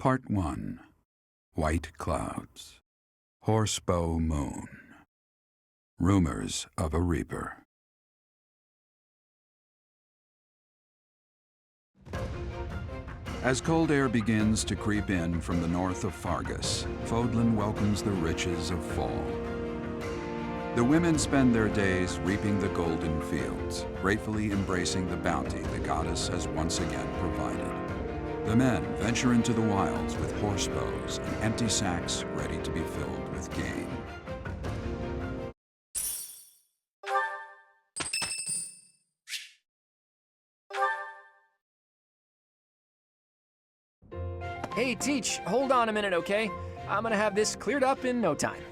Part 1. White Clouds. Horsebow Moon. Rumors of a Reaper. As cold air begins to creep in from the north of Fargus, Fodlan welcomes the riches of fall. The women spend their days reaping the golden fields, gratefully embracing the bounty the goddess has once again provided. The men venture into the wilds with horsebows and empty sacks ready to be filled with game. Hey, Teach, hold on a minute, okay? I'm gonna have this cleared up in no time.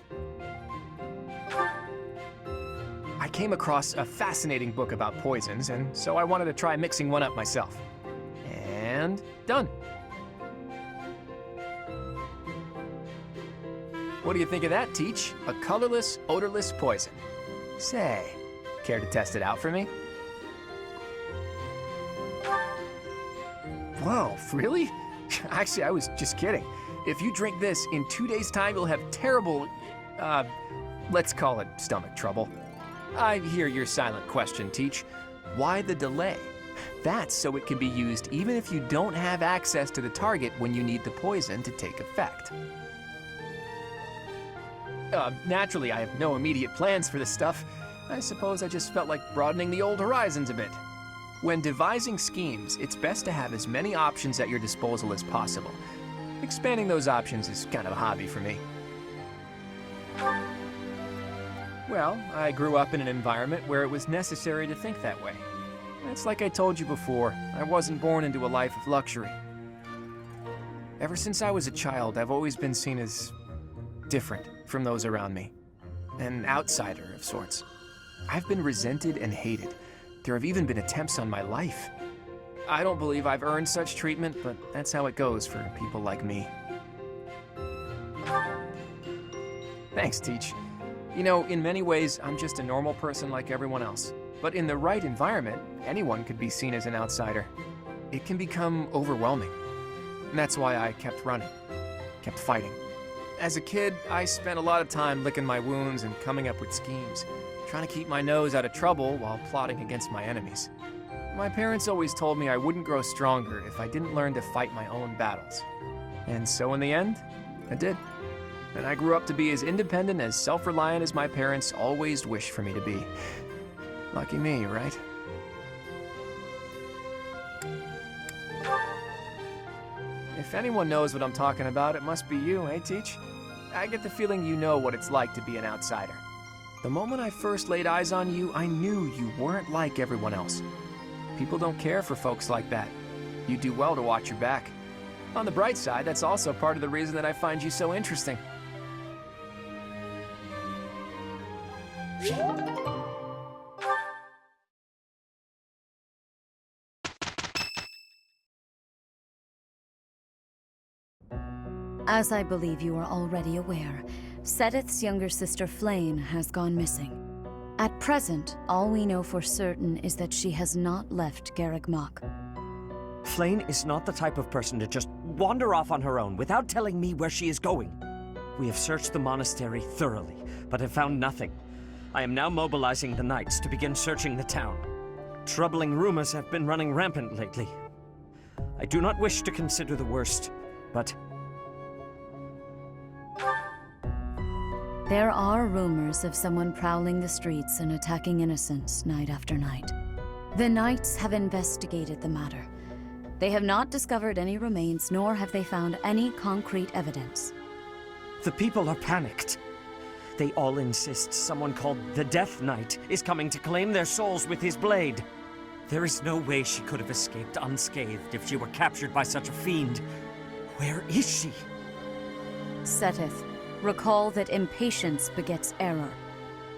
I came across a fascinating book about poisons, and so I wanted to try mixing one up myself. And done. What do you think of that, Teach? A colorless, odorless poison. Say, care to test it out for me? Whoa, really? Actually, I was just kidding. If you drink this, in 2 days' time, you'll have terrible, let's call it stomach trouble. I hear your silent question, Teach. Why the delay? That's so it can be used even if you don't have access to the target when you need the poison to take effect. Naturally, I have no immediate plans for this stuff. I suppose I just felt like broadening the old horizons a bit. When devising schemes, it's best to have as many options at your disposal as possible. Expanding those options is kind of a hobby for me. Well, I grew up in an environment where it was necessary to think that way. It's like I told you before, I wasn't born into a life of luxury. Ever since I was a child, I've always been seen as different from those around me. An outsider of sorts. I've been resented and hated. There have even been attempts on my life. I don't believe I've earned such treatment, but that's how it goes for people like me. Thanks, Teach. You know, in many ways, I'm just a normal person like everyone else. But in the right environment, anyone could be seen as an outsider. It can become overwhelming. And that's why I kept running, kept fighting. As a kid, I spent a lot of time licking my wounds and coming up with schemes, trying to keep my nose out of trouble while plotting against my enemies. My parents always told me I wouldn't grow stronger if I didn't learn to fight my own battles. And so in the end, I did. And I grew up to be as independent, as self-reliant as my parents always wished for me to be. Lucky me, right? If anyone knows what I'm talking about, it must be you, eh, Teach? I get the feeling you know what it's like to be an outsider. The moment I first laid eyes on you, I knew you weren't like everyone else. People don't care for folks like that. You do well to watch your back. On the bright side, that's also part of the reason that I find you so interesting. As I believe you are already aware, Seteth's younger sister Flayn has gone missing. At present, all we know for certain is that she has not left Garreg Mach. Flayn is not the type of person to just wander off on her own without telling me where she is going. We have searched the monastery thoroughly, but have found nothing. I am now mobilizing the knights to begin searching the town. Troubling rumors have been running rampant lately. I do not wish to consider the worst, but... There are rumors of someone prowling the streets and attacking innocents night after night. The Knights have investigated the matter. They have not discovered any remains, nor have they found any concrete evidence. The people are panicked. They all insist someone called the Death Knight is coming to claim their souls with his blade. There is no way she could have escaped unscathed if she were captured by such a fiend. Where is she? Seteth, recall that impatience begets error.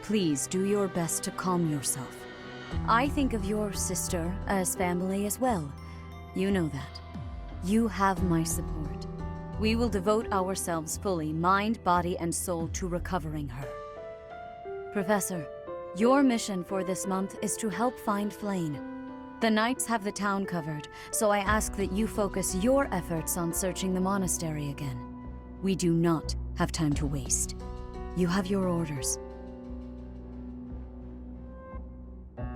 Please do your best to calm yourself. I think of your sister as family as well. You know that. You have my support. We will devote ourselves fully, mind, body, and soul to recovering her. Professor, your mission for this month is to help find Flayn. The knights have the town covered, so I ask that you focus your efforts on searching the monastery again. We do not have time to waste. You have your orders.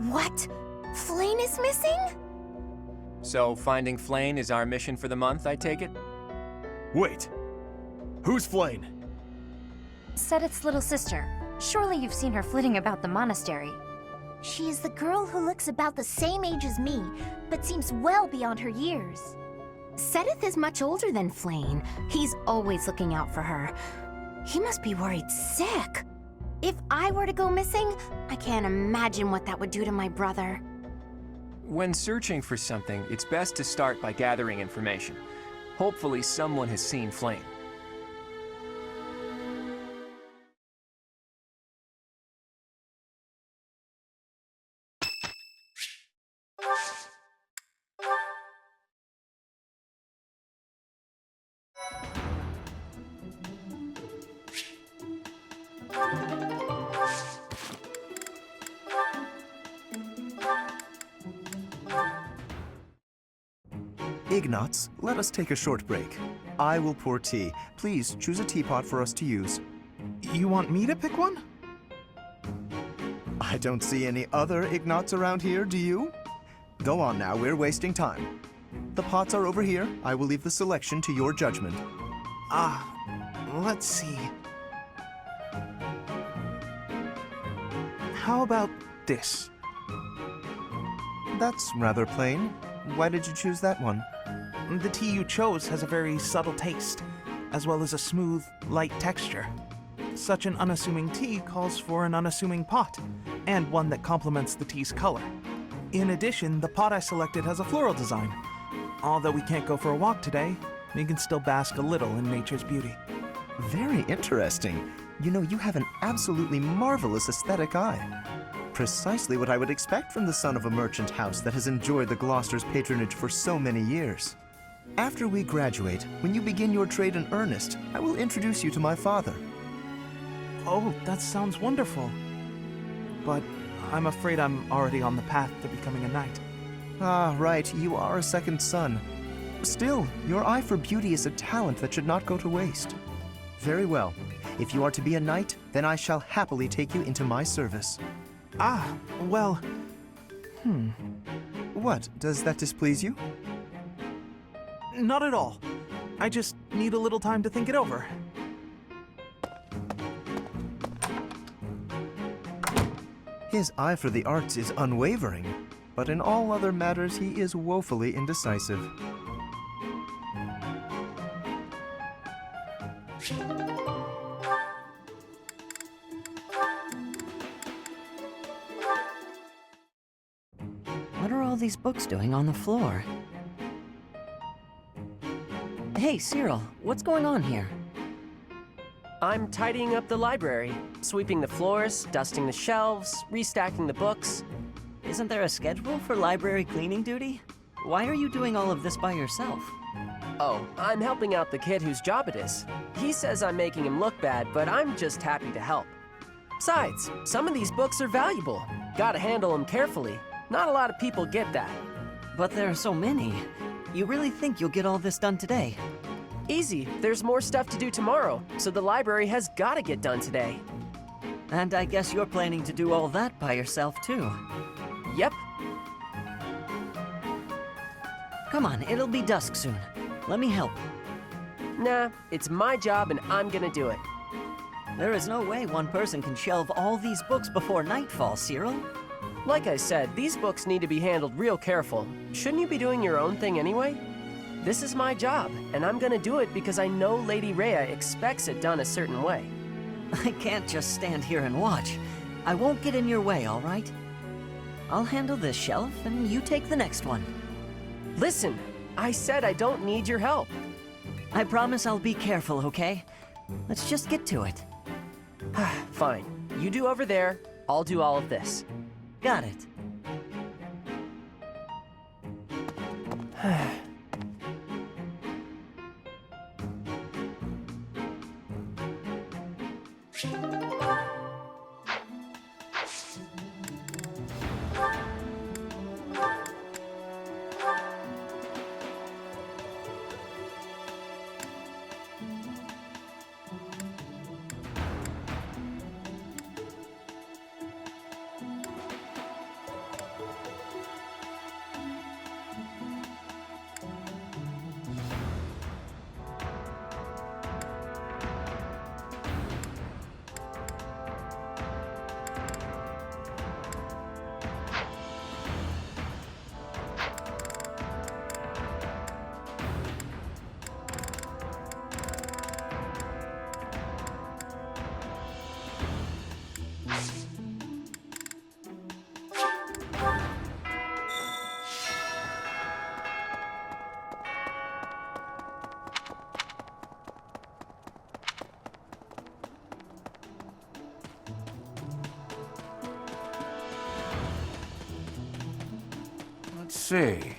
What? Flayn is missing? So finding Flayn is our mission for the month, I take it? Wait. Who's Flayn? Seteth's little sister. Surely you've seen her flitting about the monastery. She is the girl who looks about the same age as me, but seems well beyond her years. Seteth is much older than Flayn. He's always looking out for her. He must be worried sick. If I were to go missing, I can't imagine what that would do to my brother. When searching for something, it's best to start by gathering information. Hopefully someone has seen Flayn. Ignatz, let us take a short break. I will pour tea. Please choose a teapot for us to use. You want me to pick one? I don't see any other Ignatz around here, do you? Go on now, we're wasting time. The pots are over here. I will leave the selection to your judgment. Let's see. How about this? That's rather plain. Why did you choose that one? The tea you chose has a very subtle taste, as well as a smooth, light texture. Such an unassuming tea calls for an unassuming pot, and one that complements the tea's color. In addition, the pot I selected has a floral design. Although we can't go for a walk today, we can still bask a little in nature's beauty. Very interesting. You know, you have an absolutely marvelous aesthetic eye. Precisely what I would expect from the son of a merchant house that has enjoyed the Gloucester's patronage for so many years. After we graduate, when you begin your trade in earnest, I will introduce you to my father. Oh, that sounds wonderful. But I'm afraid I'm already on the path to becoming a knight. Ah, right, you are a second son. Still, your eye for beauty is a talent that should not go to waste. Very well. If you are to be a knight, then I shall happily take you into my service. Well... What, does that displease you? Not at all. I just need a little time to think it over. His eye for the arts is unwavering, but in all other matters he is woefully indecisive. What are all these books doing on the floor? Hey, Cyril, what's going on here? I'm tidying up the library, sweeping the floors, dusting the shelves, restacking the books. Isn't there a schedule for library cleaning duty? Why are you doing all of this by yourself? Oh, I'm helping out the kid whose job it is. He says I'm making him look bad, but I'm just happy to help. Besides, some of these books are valuable. Gotta handle them carefully. Not a lot of people get that. But there are so many. You really think you'll get all this done today? Easy, there's more stuff to do tomorrow, so the library has gotta get done today. And I guess you're planning to do all that by yourself, too. Yep. Come on, it'll be dusk soon. Let me help. Nah, it's my job and I'm gonna do it. There is no way one person can shelve all these books before nightfall, Cyril. Like I said, these books need to be handled real careful. Shouldn't you be doing your own thing anyway? This is my job, and I'm gonna do it because I know Lady Rhea expects it done a certain way. I can't just stand here and watch. I won't get in your way, all right? I'll handle this shelf, and you take the next one. Listen, I said I don't need your help. I promise I'll be careful, okay? Let's just get to it. Fine. You do over there, I'll do all of this. Got it. Let's see.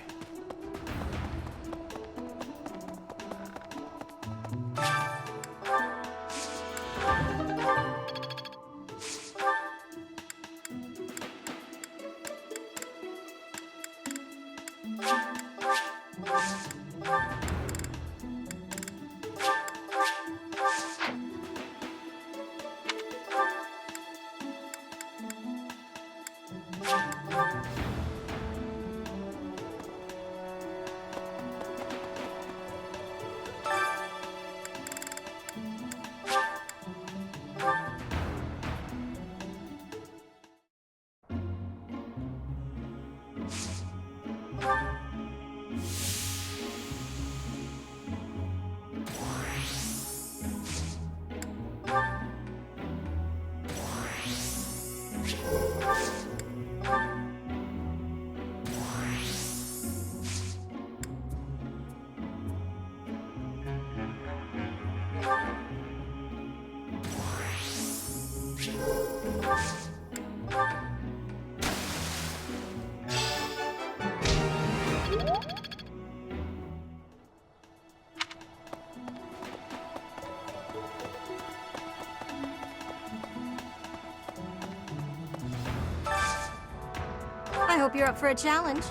I hope you're up for a challenge.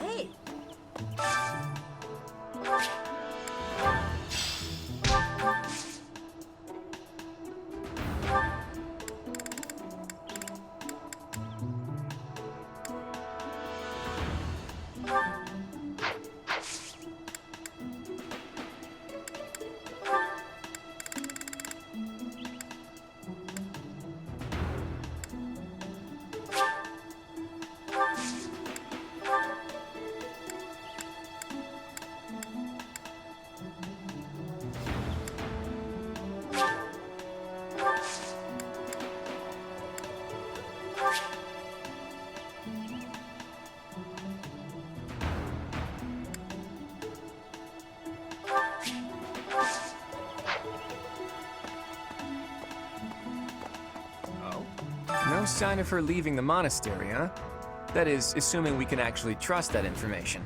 Hey! No sign of her leaving the monastery, huh? That is, assuming we can actually trust that information.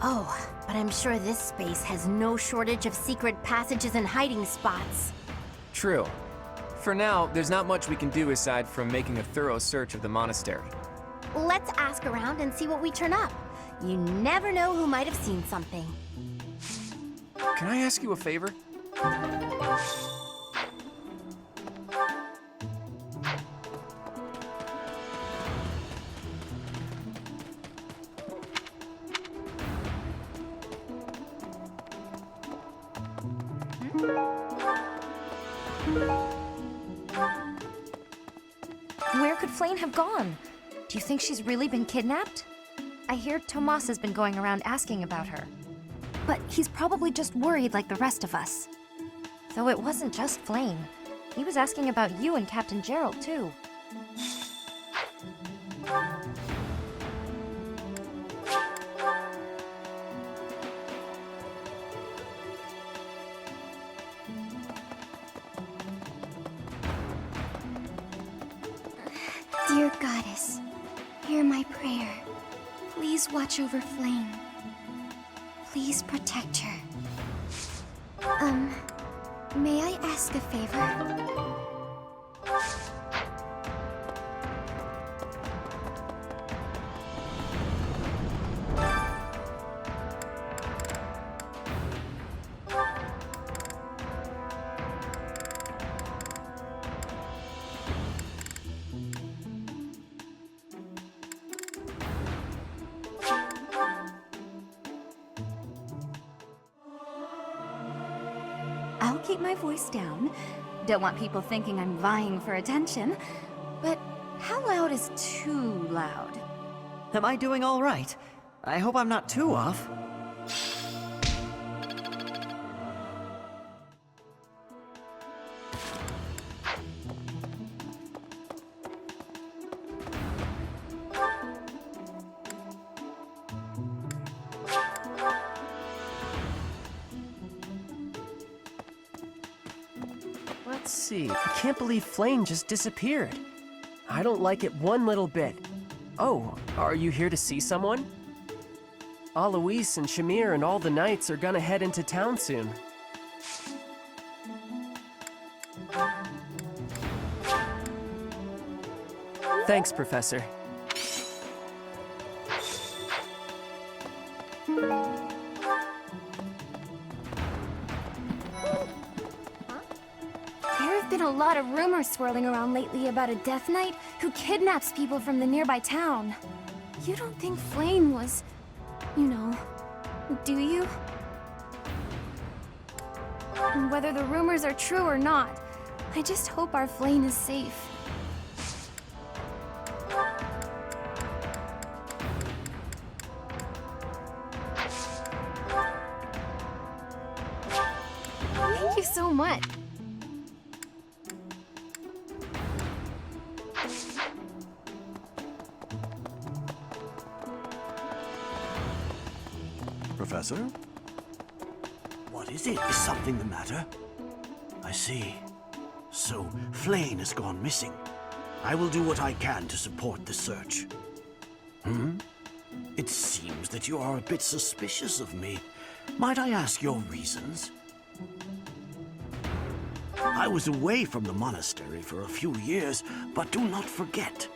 Oh, but I'm sure this space has no shortage of secret passages and hiding spots. True. For now, there's not much we can do aside from making a thorough search of the monastery. Let's ask around and see what we turn up. You never know who might have seen something. Can I ask you a favor? Where could Flayn have gone? Do you think she's really been kidnapped? I hear Tomas has been going around asking about her. But he's probably just worried like the rest of us. Though it wasn't just Flayn. He was asking about you and Captain Gerald, too. Dear Goddess, hear my prayer. Please watch over Flayn. Please protect her. May I ask a favor? I'll keep my voice down. Don't want people thinking I'm vying for attention. But how loud is too loud? Am I doing all right? I hope I'm not too off. Let's see. I can't believe Flayn just disappeared. I don't like it one little bit. Oh, are you here to see someone? Alois and Shamir and all the knights are gonna head into town soon. Thanks, Professor. There have been a lot of rumors swirling around lately about a Death Knight who kidnaps people from the nearby town. You don't think Flayn was, you know, do you? And whether the rumors are true or not, I just hope our Flayn is safe. Thank you so much. Professor? What is it? Is something the matter? I see. So, Flayn has gone missing. I will do what I can to support the search. It seems that you are a bit suspicious of me. Might I ask your reasons? I was away from the monastery for a few years, but do not forget,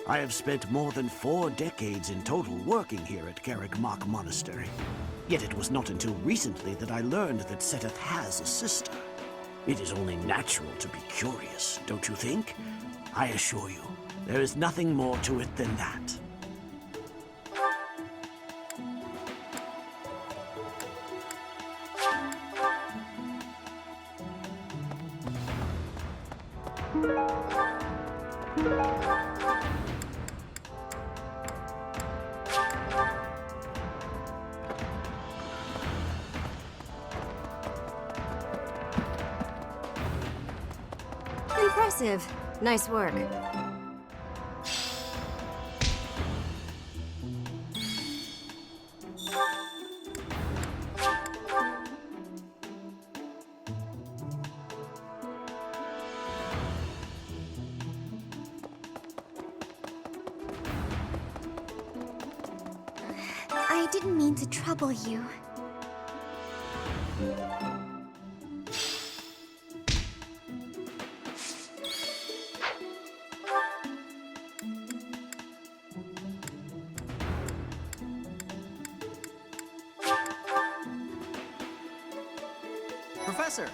I have spent more than 4 decades in total working here at Garreg Mach Monastery. Yet it was not until recently that I learned that Seteth has a sister. It is only natural to be curious, don't you think? I assure you, there is nothing more to it than that. Impressive. Nice work. I didn't mean to trouble you. Professor!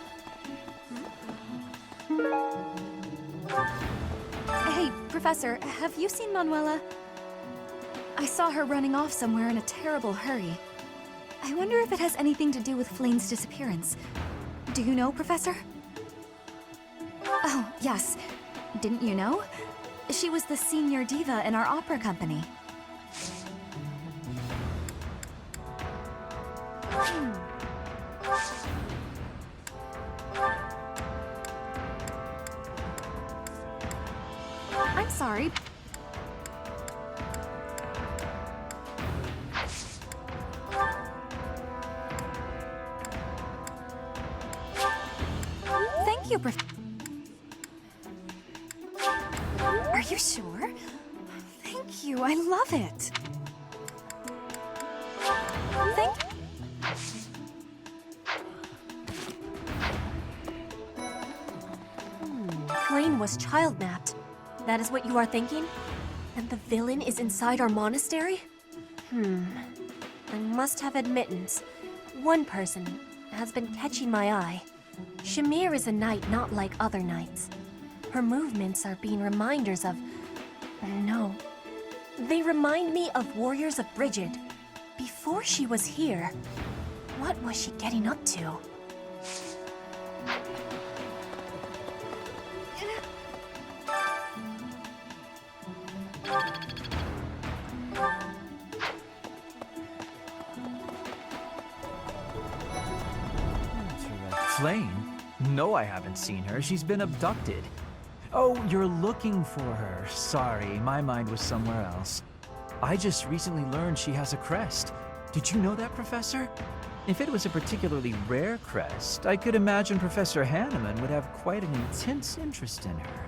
Hey, Professor, have you seen Manuela? I saw her running off somewhere in a terrible hurry. I wonder if it has anything to do with Flayn's disappearance. Do you know, Professor? Oh, yes. Didn't you know? She was the senior diva in our opera company. I'm sorry. Thank you, Are you sure? Thank you, I love it. Thank Flayn was child-napped. That is what you are thinking? And the villain is inside our monastery? I must have admittance. One person has been catching my eye. Shamir is a knight not like other knights. Her movements are being reminders of... No. They remind me of warriors of Brigid. Before she was here, what was she getting up to? Flayn? No, I haven't seen her. She's been abducted. Oh, you're looking for her. Sorry, my mind was somewhere else. I just recently learned she has a crest. Did you know that, Professor? If it was a particularly rare crest, I could imagine Professor Hanneman would have quite an intense interest in her.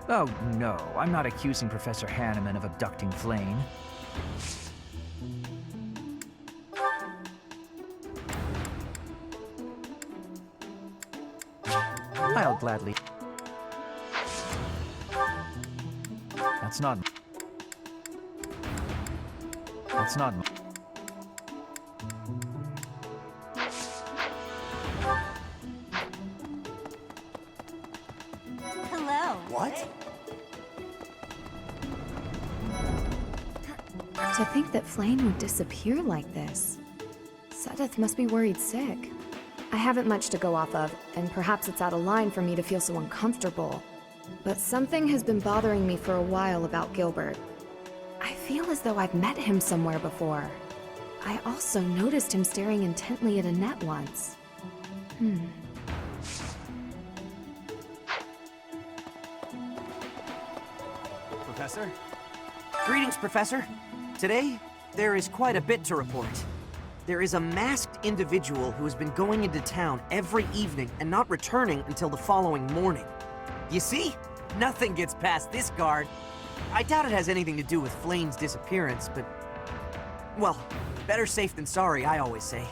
Oh, no, I'm not accusing Professor Hanneman of abducting Flayn. I'll gladly... That's not... That's not... Hello. What? To think that Flayn would disappear like this. Seteth must be worried sick. I haven't much to go off of, and perhaps it's out of line for me to feel so uncomfortable. But something has been bothering me for a while about Gilbert. I feel as though I've met him somewhere before. I also noticed him staring intently at Annette once. Professor? Greetings, Professor. Today, there is quite a bit to report. There is a masked individual who has been going into town every evening and not returning until the following morning. You see? Nothing gets past this guard. I doubt it has anything to do with Flayn's disappearance, but... well, better safe than sorry, I always say.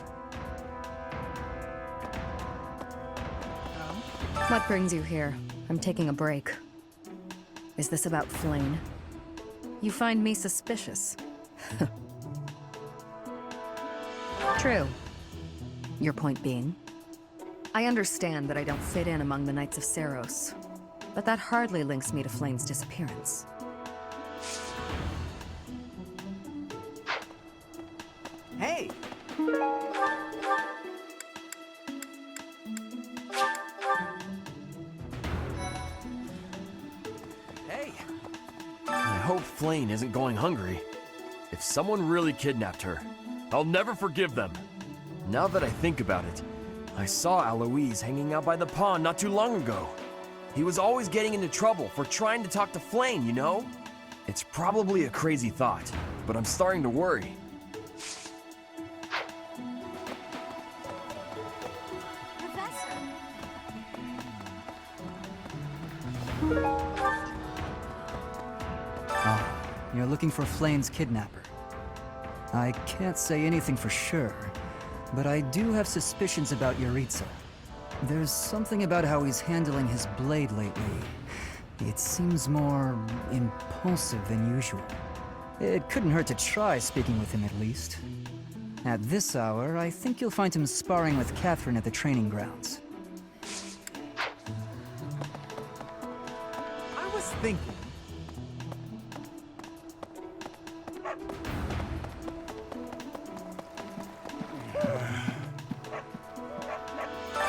What brings you here? I'm taking a break. Is this about Flayn? You find me suspicious. True. Your point being? I understand that I don't fit in among the Knights of Seiros, but that hardly links me to Flayn's disappearance. Hey! Hey! I hope Flayn isn't going hungry. If someone really kidnapped her, I'll never forgive them. Now that I think about it, I saw Aloise hanging out by the pond not too long ago. He was always getting into trouble for trying to talk to Flayn, you know? It's probably a crazy thought, but I'm starting to worry. Professor! Oh, you're looking for Flayn's kidnapper. I can't say anything for sure, but I do have suspicions about Yuritsa. There's something about how he's handling his blade lately. It seems more impulsive than usual. It couldn't hurt to try speaking with him at least. At this hour, I think you'll find him sparring with Catherine at the training grounds. I was thinking.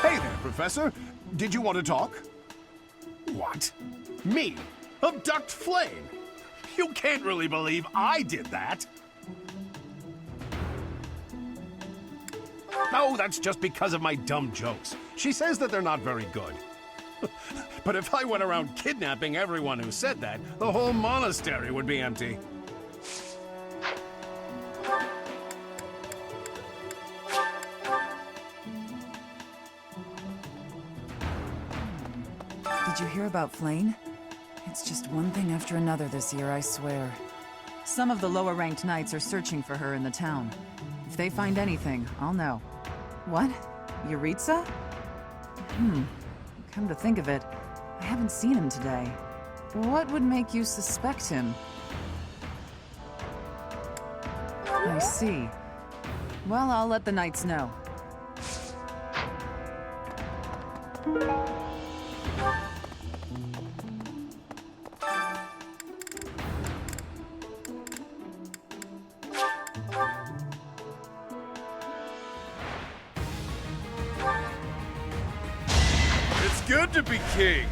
Hey there, Professor. Did you want to talk? What? Me? Abduct Flayn? You can't really believe I did that. Oh, that's just because of my dumb jokes. She says that they're not very good. But if I went around kidnapping everyone who said that, the whole monastery would be empty. Did you hear about Flayn? It's just one thing after another this year, I swear. Some of the lower-ranked knights are searching for her in the town. If they find anything, I'll know. What? Yuritsa? Come to think of it, I haven't seen him today. What would make you suspect him? I see. Well, I'll let the knights know. It's good to be king.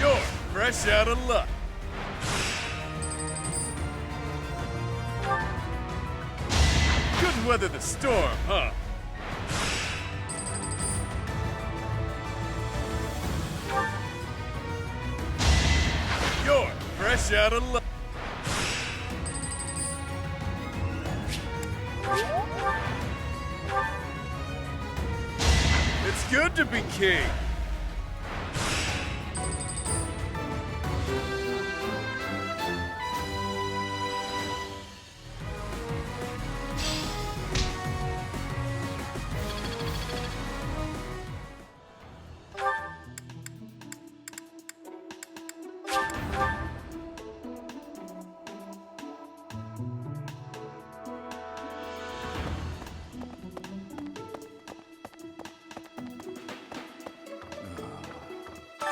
You're fresh out of luck. Good can weather the storm, huh? You're fresh out of luck. It's good to be king.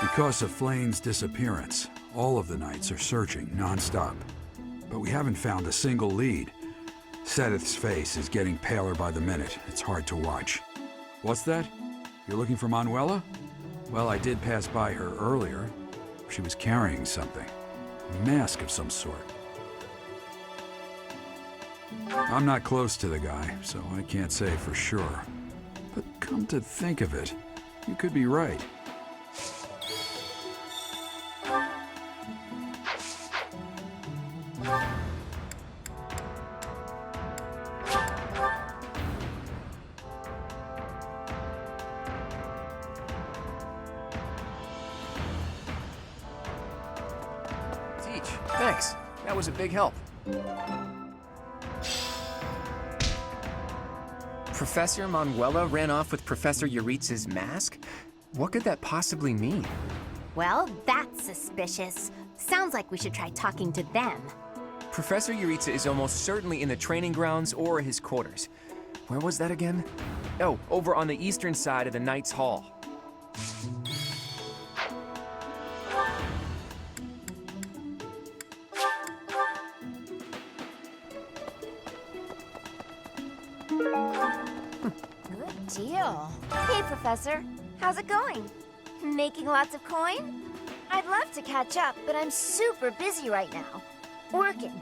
Because of Flayn's disappearance, all of the knights are searching non-stop. But we haven't found a single lead. Seteth's face is getting paler by the minute. It's hard to watch. What's that? You're looking for Manuela? Well, I did pass by her earlier. She was carrying something. A mask of some sort. I'm not close to the guy, so I can't say for sure. But come to think of it, you could be right. Thanks. That was a big help. Professor Manuela ran off with Professor Yuritsa's mask? What could that possibly mean? Well, that's suspicious. Sounds like we should try talking to them. Professor Yuritsa is almost certainly in the training grounds or his quarters. Where was that again? Oh, over on the eastern side of the Knight's Hall. Good deal. Hey, Professor. How's it going? Making lots of coin? I'd love to catch up, but I'm super busy right now. Working.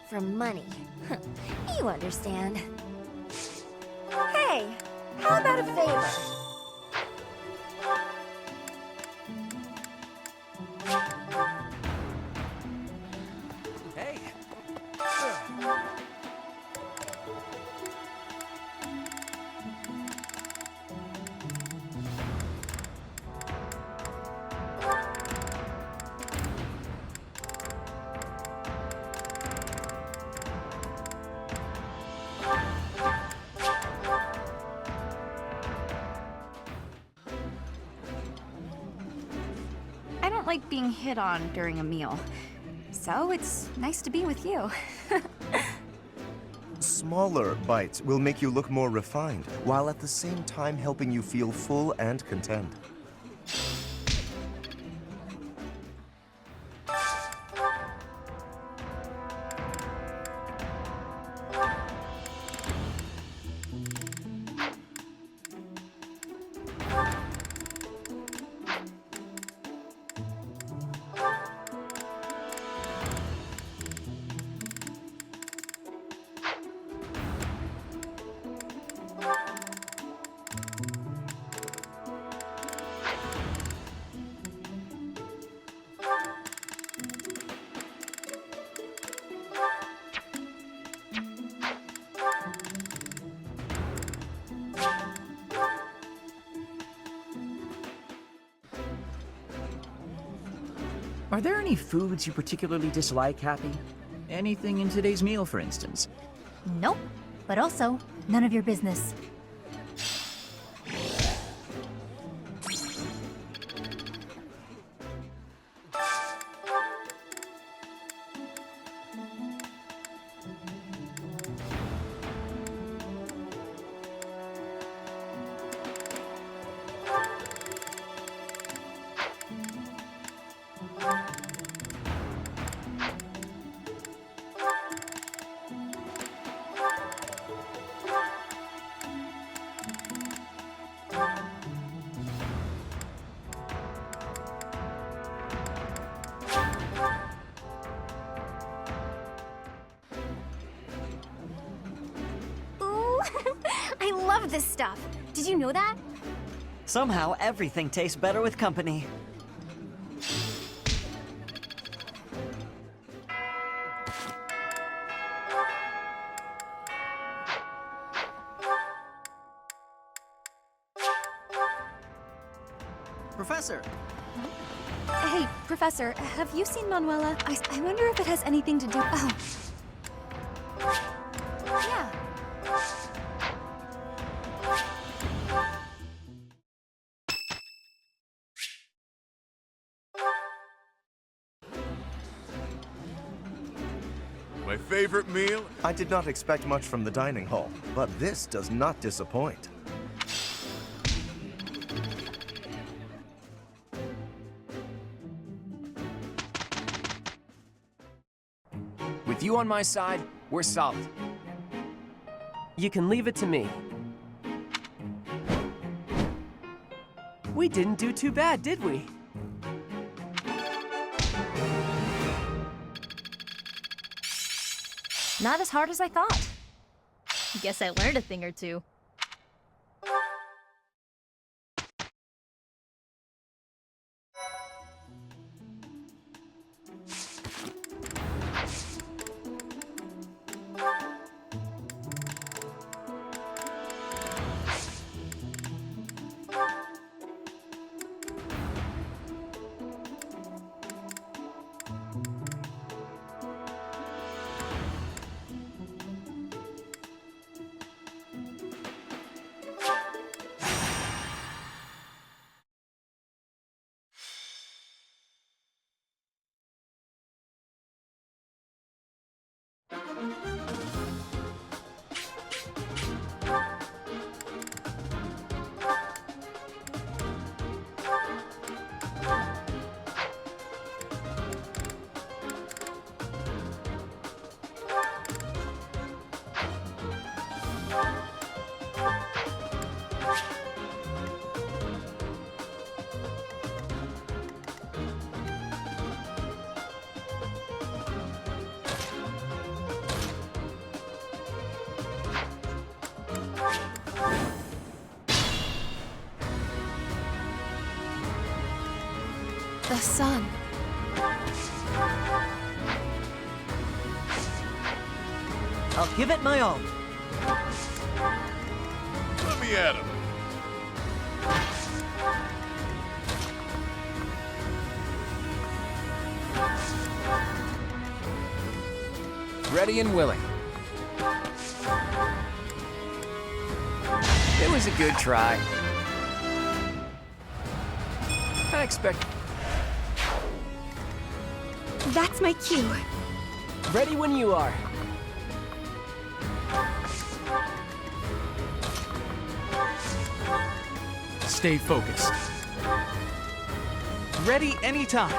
For money. You understand. Hey, how about a favor? Hey. I don't like being hit on during a meal, so it's nice to be with you. Smaller bites will make you look more refined, while at the same time helping you feel full and content. Are there any foods you particularly dislike, Happy? Anything in today's meal, for instance? Nope. But also, none of your business. love this stuff. Did you know that? Somehow, everything tastes better with company. Professor! Hey, Professor, have you seen Manuela? I wonder if it has anything to do... Oh. Yeah. My favorite meal? I did not expect much from the dining hall, but this does not disappoint. With you on my side, we're solid. You can leave it to me. We didn't do too bad, did we? Not as hard as I thought. Guess I learned a thing or two. The sun. I'll give it my all. Let me at him. Ready and willing. It was a good try. I expect... That's my cue. Ready when you are. Stay focused. Ready anytime.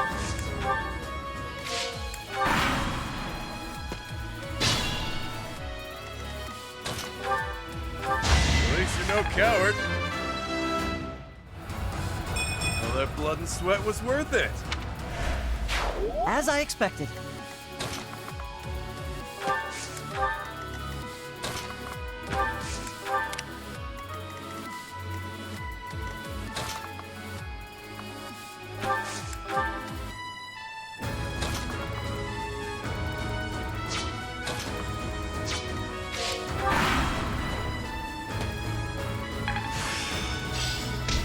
At least you're no coward. All that blood and sweat was worth it. As I expected.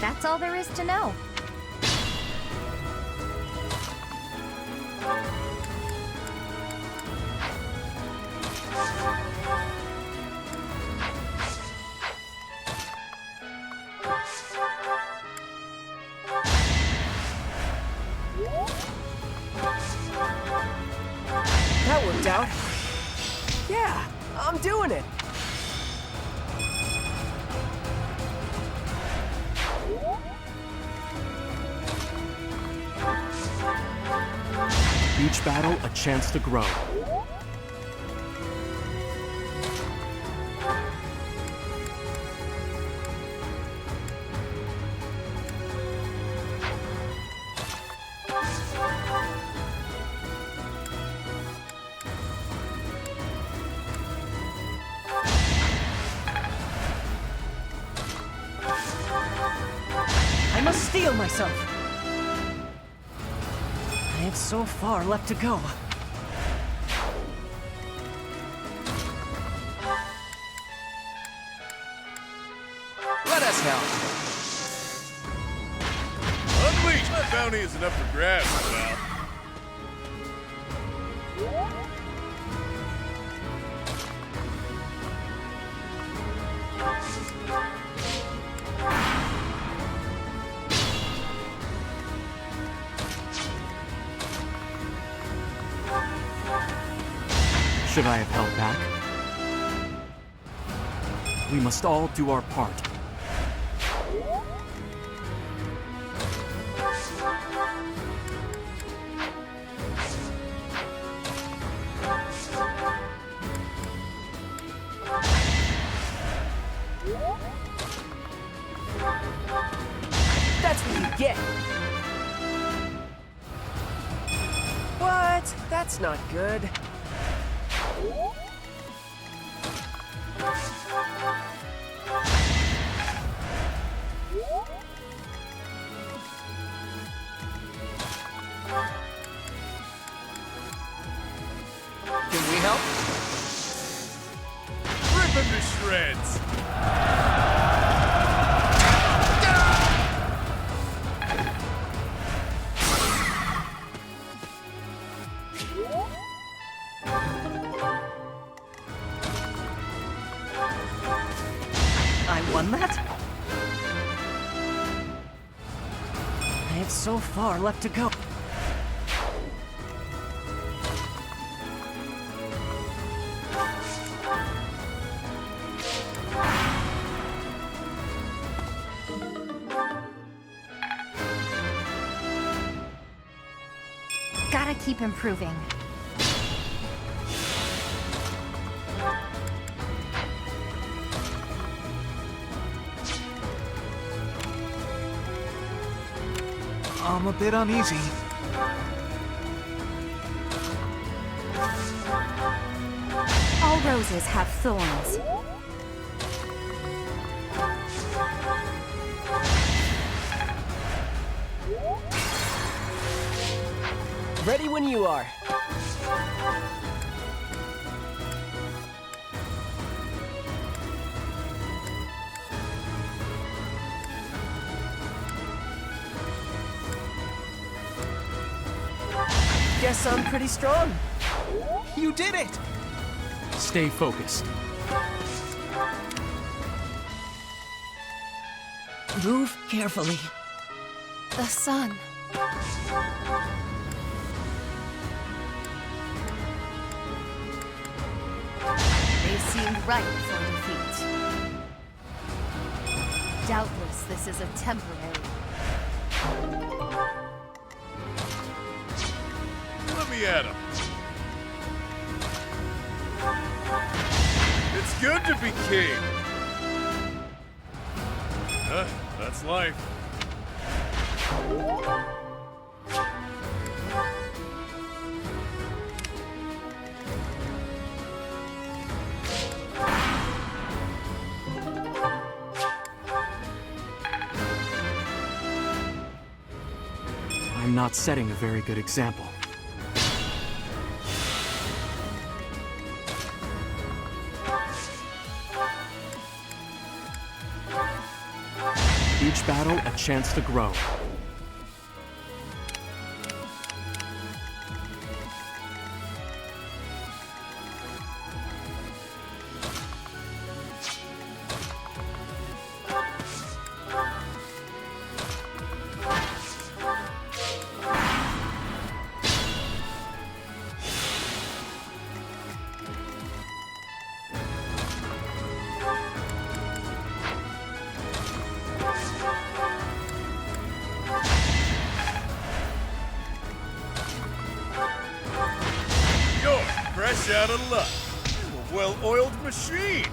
That's all there is to know. That worked out. Yeah, I'm doing it. Each battle a chance to grow. I must steel myself. I have so far left to go. Let us help. Unleash! That bounty is enough for grabs, pal. Should I have held back? We must all do our part. That's what you get. What? That's not good. Can we help? Rip him to shreds! I won that? I have so far left to go. Gotta keep improving. I'm a bit uneasy. All roses have thorns. Ready when you are. Guess I'm pretty strong. You did it! Stay focused. Move carefully. The sun. They seemed ripe for defeat. Doubtless this is a temporary. Let me at him. It's good to be king. That's life. I'm not setting a very good example. Each battle a chance to grow. Fresh out of luck. A well-oiled machine.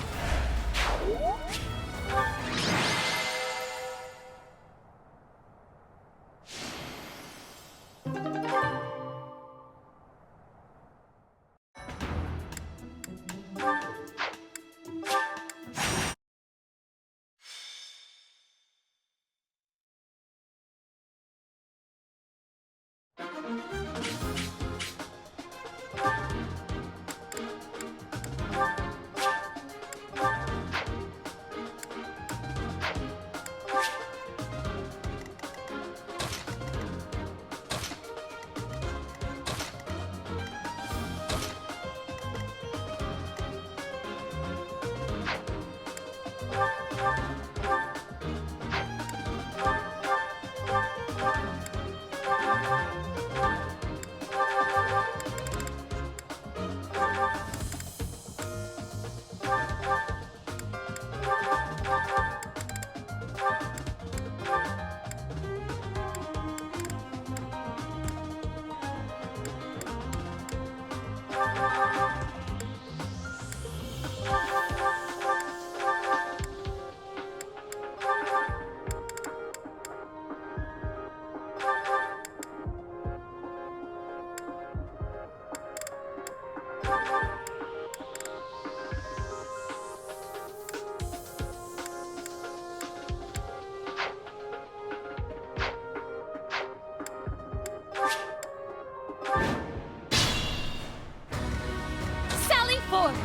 Sally forth!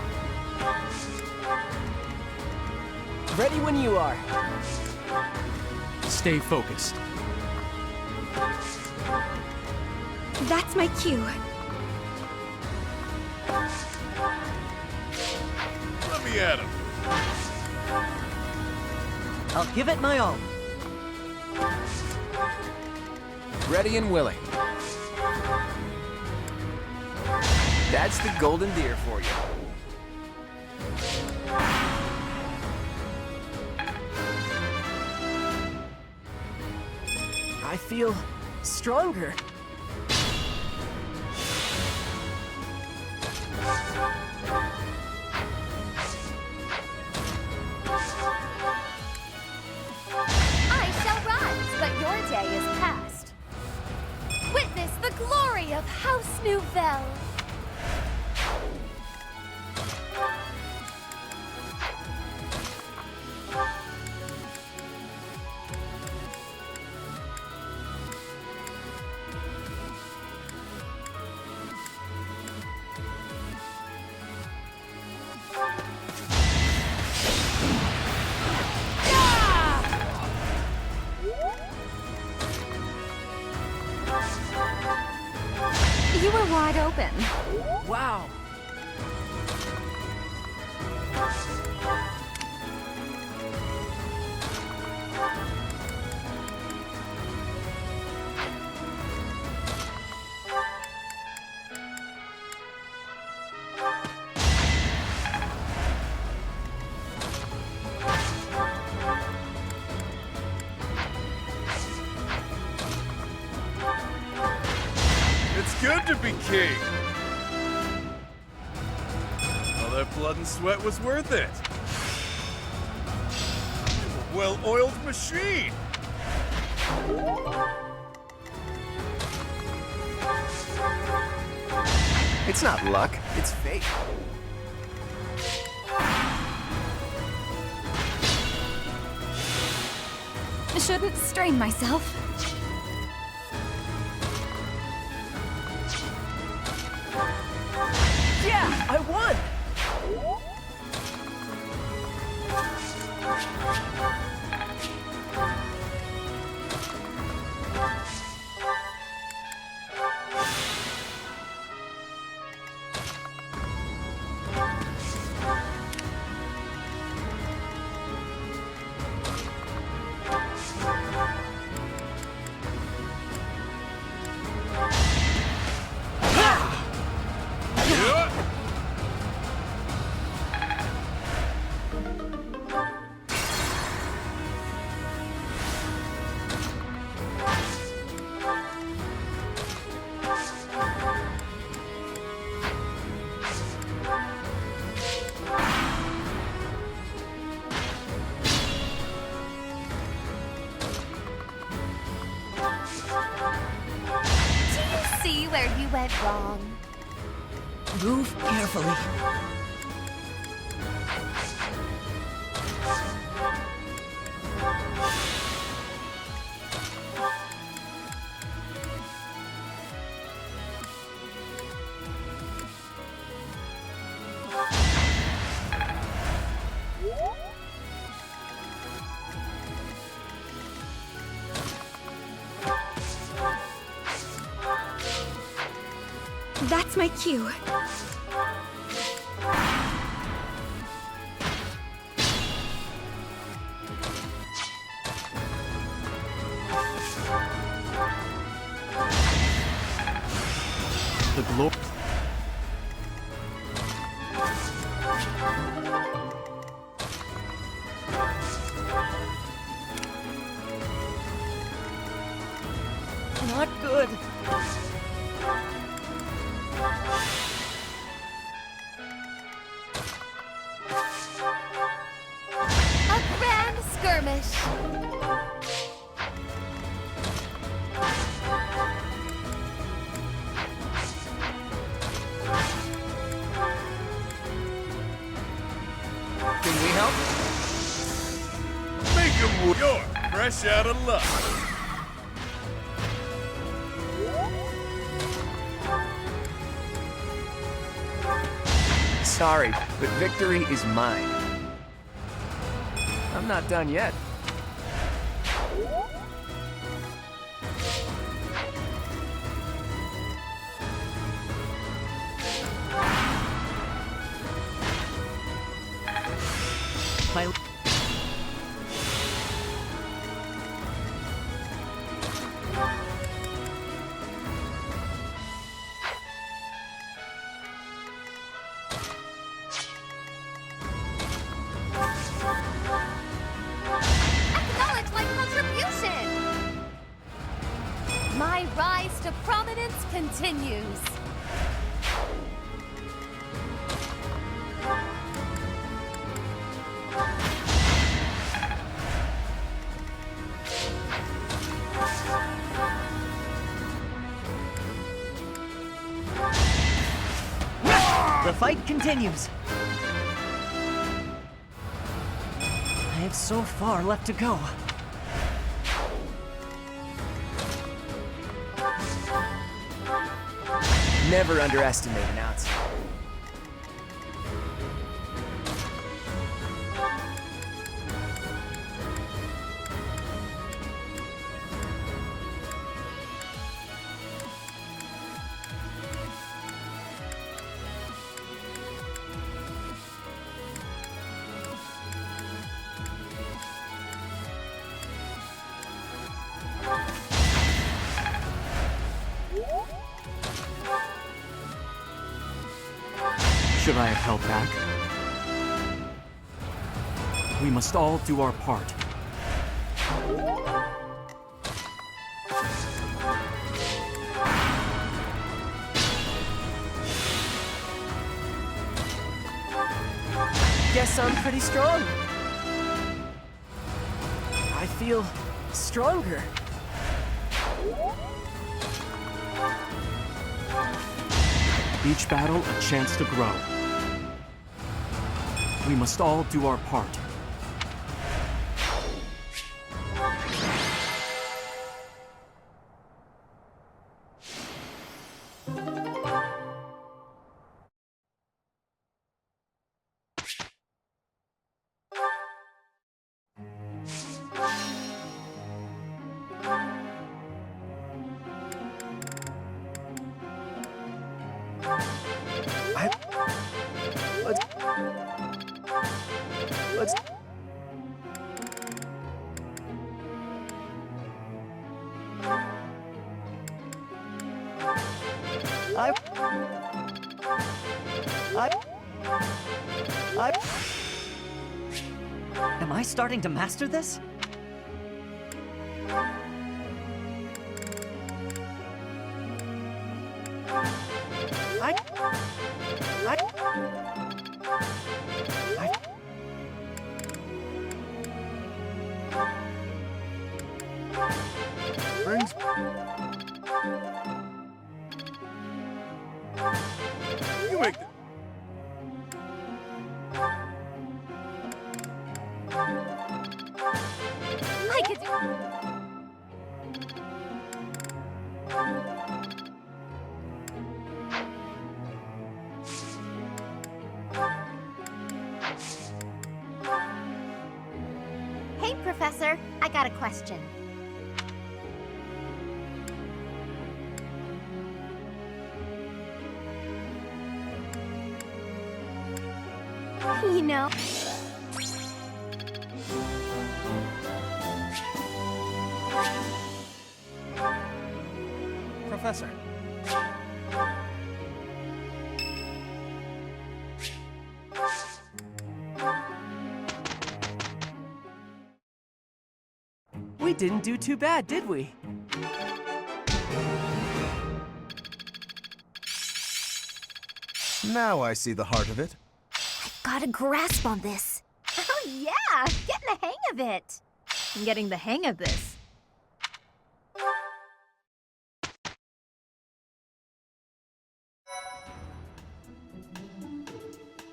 Ready when you are. Stay focused. That's my cue. Let me at him. I'll give it my all. Ready and willing. That's the golden deer for you. I feel stronger. I shall rise, but your day is past. Witness the glory of House Nouvelle. You were wide open. Wow. It's good to be king. All that blood and sweat was worth it. A well-oiled machine. It's not luck, it's fate. Shouldn't strain myself. Yeah, I won! See where you went wrong. Move carefully. That's my cue. The glory. Not good. A grand skirmish. Can we help? Make 'em you're fresh out of luck. Sorry, but victory is mine. I'm not done yet. My Acknowledge my contribution. My rise to prominence continues. The fight continues. I have so far left to go. Never underestimate an outsider. Should I have held back? We must all do our part. Guess I'm pretty strong. I feel stronger. Each battle a chance to grow. We must all do our part. Let's... Am I starting to master this? Brings... You make the... I could do... Hey, Professor. I got a question. You know? Professor. We didn't do too bad, did we? Now I see the heart of it. Got a grasp on this. Oh yeah! Getting the hang of it! I'm getting the hang of this.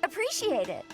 Appreciate it.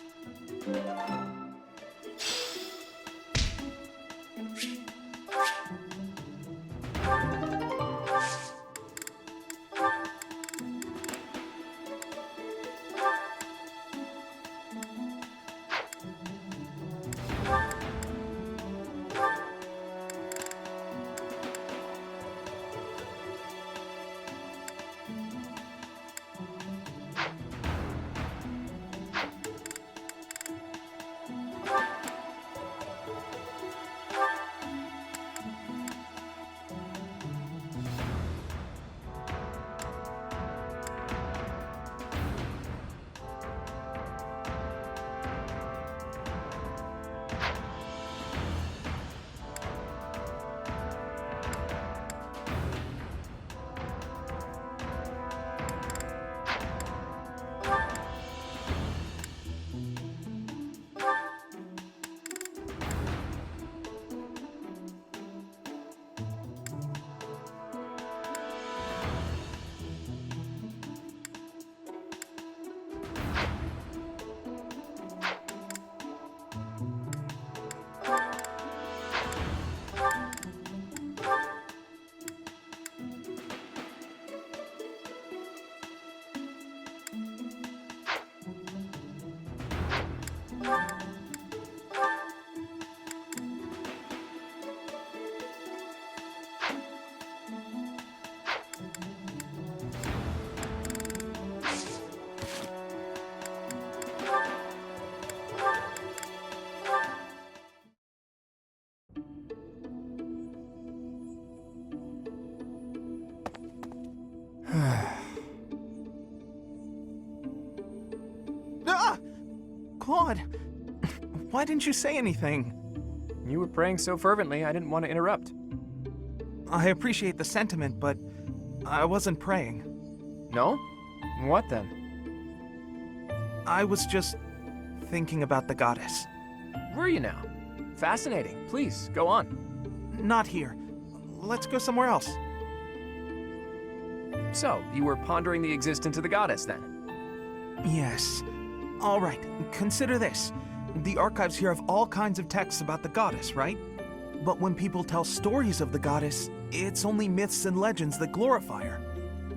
Claude, why didn't you say anything? You were praying so fervently, I didn't want to interrupt. I appreciate the sentiment, but I wasn't praying. No? What then? I was just thinking about the goddess. Were you now? Fascinating. Please, go on. Not here. Let's go somewhere else. So, you were pondering the existence of the goddess, then? Yes. All right, consider this. The archives here have all kinds of texts about the goddess, right? But when people tell stories of the goddess, it's only myths and legends that glorify her.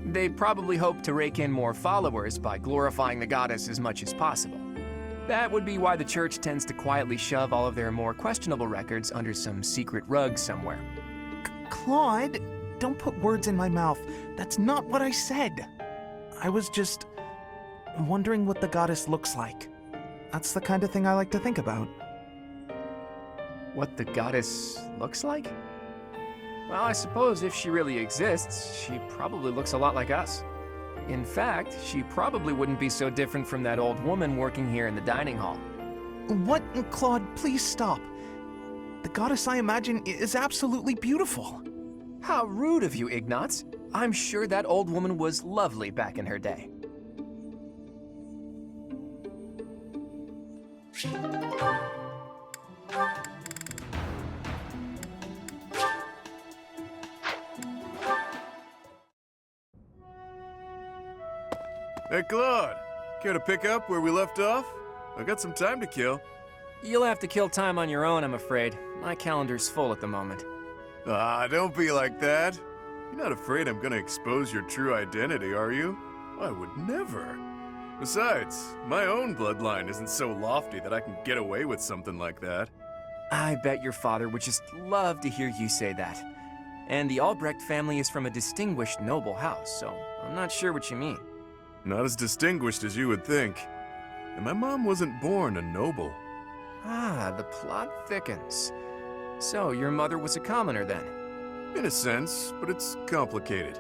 They probably hope to rake in more followers by glorifying the goddess as much as possible. That would be why the church tends to quietly shove all of their more questionable records under some secret rug somewhere. Claude, don't put words in my mouth. That's not what I said. I was just wondering what the goddess looks like. That's the kind of thing I like to think about. What the goddess looks like? Well, I suppose if she really exists, she probably looks a lot like us. In fact, she probably wouldn't be so different from that old woman working here in the dining hall. What? Claude, please stop. The goddess I imagine is absolutely beautiful. How rude of you, Ignatz. I'm sure that old woman was lovely back in her day. Hey, Claude. Care to pick up where we left off? I got some time to kill. You'll have to kill time on your own, I'm afraid. My calendar's full at the moment. Ah, don't be like that. You're not afraid I'm gonna expose your true identity, are you? I would never. Besides, my own bloodline isn't so lofty that I can get away with something like that. I bet your father would just love to hear you say that. And the Albrecht family is from a distinguished noble house, so I'm not sure what you mean. Not as distinguished as you would think. And my mom wasn't born a noble. Ah, the plot thickens. So, your mother was a commoner then? In a sense, but it's complicated.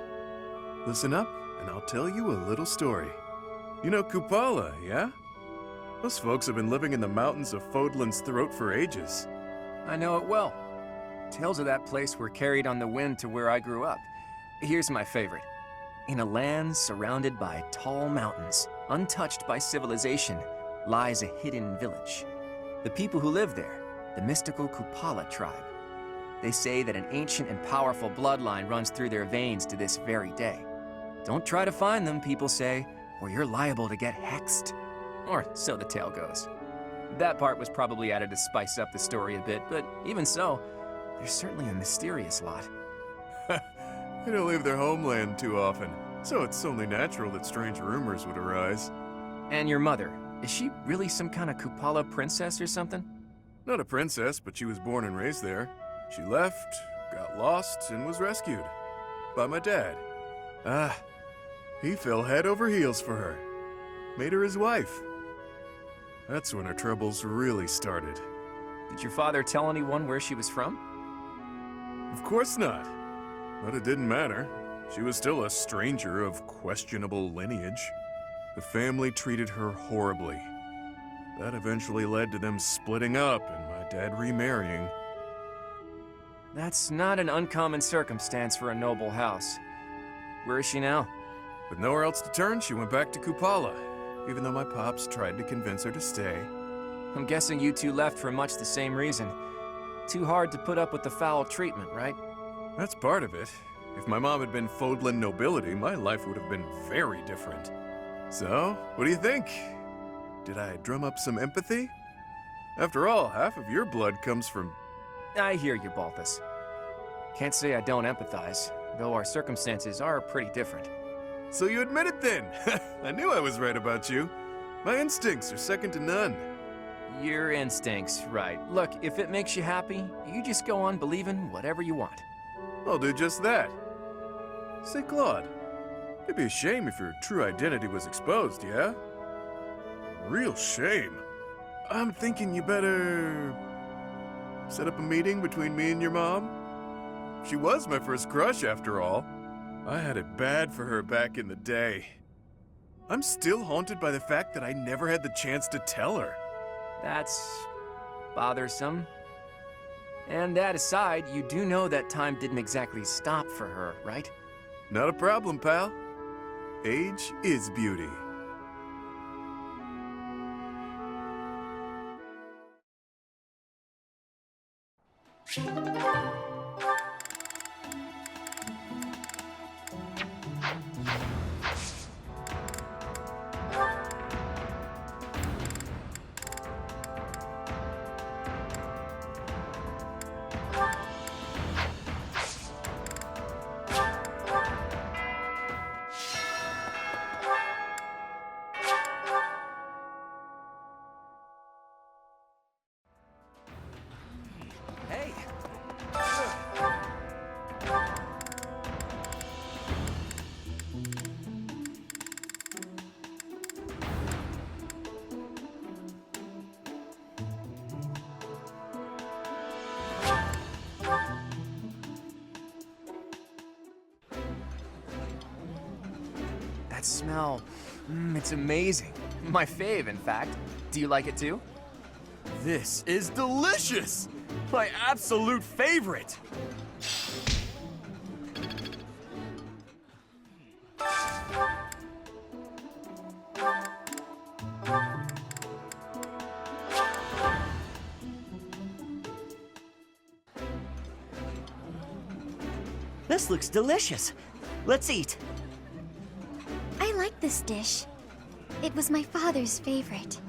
Listen up, and I'll tell you a little story. You know Kupala, yeah? Those folks have been living in the mountains of Fodlan's throat for ages. I know it well. Tales of that place were carried on the wind to where I grew up. Here's my favorite. In a land surrounded by tall mountains, untouched by civilization, lies a hidden village. The people who live there, the mystical Kupala tribe. They say that an ancient and powerful bloodline runs through their veins to this very day. Don't try to find them, people say, or you're liable to get hexed. Or so the tale goes. That part was probably added to spice up the story a bit, but even so, there's certainly a mysterious lot. They don't leave their homeland too often, so it's only natural that strange rumors would arise. And your mother, is she really some kind of Kupala princess or something? Not a princess, but she was born and raised there. She left, got lost, and was rescued. By my dad. He fell head over heels for her. Made her his wife. That's when her troubles really started. Did your father tell anyone where she was from? Of course not. But it didn't matter. She was still a stranger of questionable lineage. The family treated her horribly. That eventually led to them splitting up and my dad remarrying. That's not an uncommon circumstance for a noble house. Where is she now? With nowhere else to turn, she went back to Kupala, even though my pops tried to convince her to stay. I'm guessing you two left for much the same reason. Too hard to put up with the foul treatment, right? That's part of it. If my mom had been Fodlan nobility, my life would have been very different. So, what do you think? Did I drum up some empathy? After all, half of your blood comes from... I hear you, Balthus. Can't say I don't empathize, though our circumstances are pretty different. So you admit it then! I knew I was right about you. My instincts are second to none. Your instincts, right. Look, if it makes you happy, you just go on believing whatever you want. I'll do just that. Say, Claude, it'd be a shame if your true identity was exposed, yeah? Real shame. I'm thinking you better... set up a meeting between me and your mom? She was my first crush, after all. I had it bad for her back in the day. I'm still haunted by the fact that I never had the chance to tell her. That's... bothersome. And that aside, you do know that time didn't exactly stop for her, right? Not a problem, pal. Age is beauty. That smell, it's amazing. My fave, in fact. Do you like it too? This is delicious! My absolute favorite! This looks delicious. Let's eat. I like this dish. It was my father's favorite.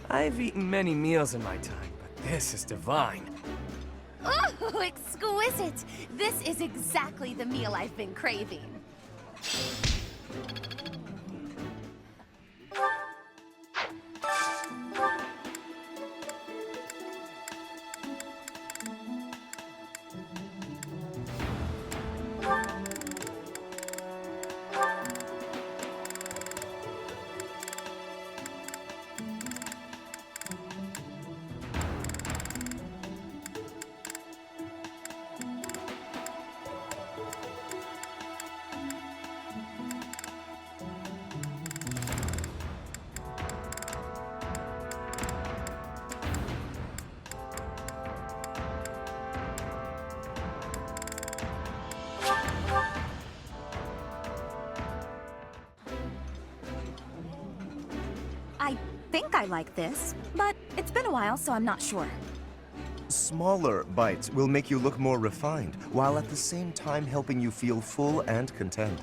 I've eaten many meals in my time, but this is divine. Oh, exquisite! This is exactly the meal I've been craving. I like this, but it's been a while, so I'm not sure. Smaller bites will make you look more refined, while at the same time helping you feel full and content.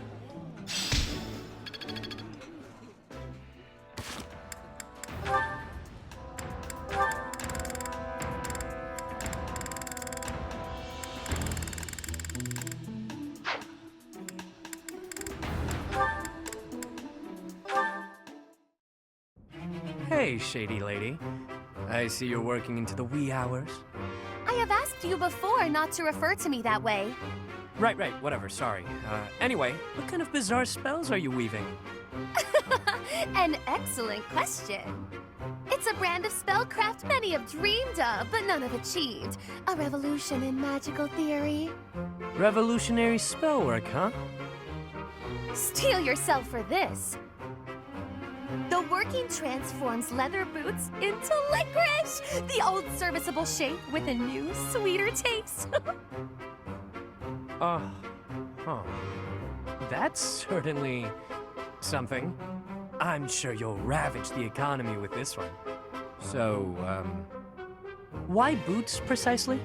Hey, shady lady. I see you're working into the wee hours. I have asked you before not to refer to me that way. Right, whatever, sorry. Anyway, what kind of bizarre spells are you weaving? An excellent question. It's a brand of spellcraft many have dreamed of, but none have achieved. A revolution in magical theory. Revolutionary spellwork, huh? Steel yourself for this. The working transforms leather boots into licorice! The old serviceable shape with a new, sweeter taste. Huh. That's certainly something. I'm sure you'll ravage the economy with this one. So, why boots precisely?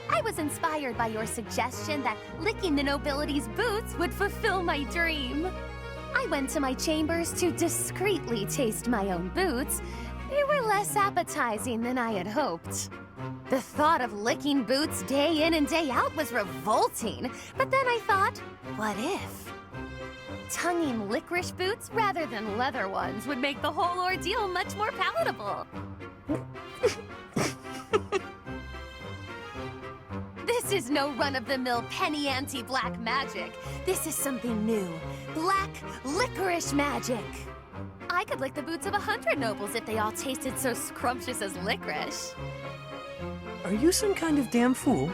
I was inspired by your suggestion that licking the nobility's boots would fulfill my dream. I went to my chambers to discreetly taste my own boots. They were less appetizing than I had hoped. The thought of licking boots day in and day out was revolting, but then I thought, what if? Tonguing licorice boots rather than leather ones would make the whole ordeal much more palatable. This is no run-of-the-mill penny ante black magic. This is something new. Black licorice magic. I could lick the boots of 100 nobles if they all tasted so scrumptious as licorice. Are you some kind of damn fool?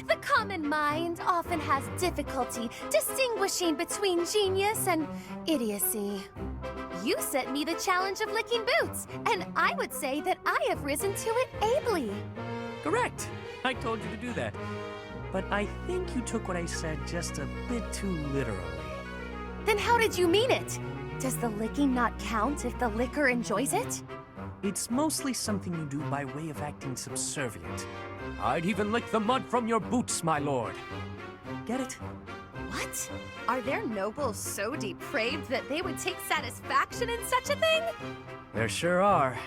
The common mind often has difficulty distinguishing between genius and idiocy. You set me the challenge of licking boots, and I would say that I have risen to it ably. Correct. I told you to do that. But I think you took what I said just a bit too literally. Then how did you mean it? Does the licking not count if the liquor enjoys it? It's mostly something you do by way of acting subservient. I'd even lick the mud from your boots, my lord. Get it? What? Are there nobles so depraved that they would take satisfaction in such a thing? There sure are.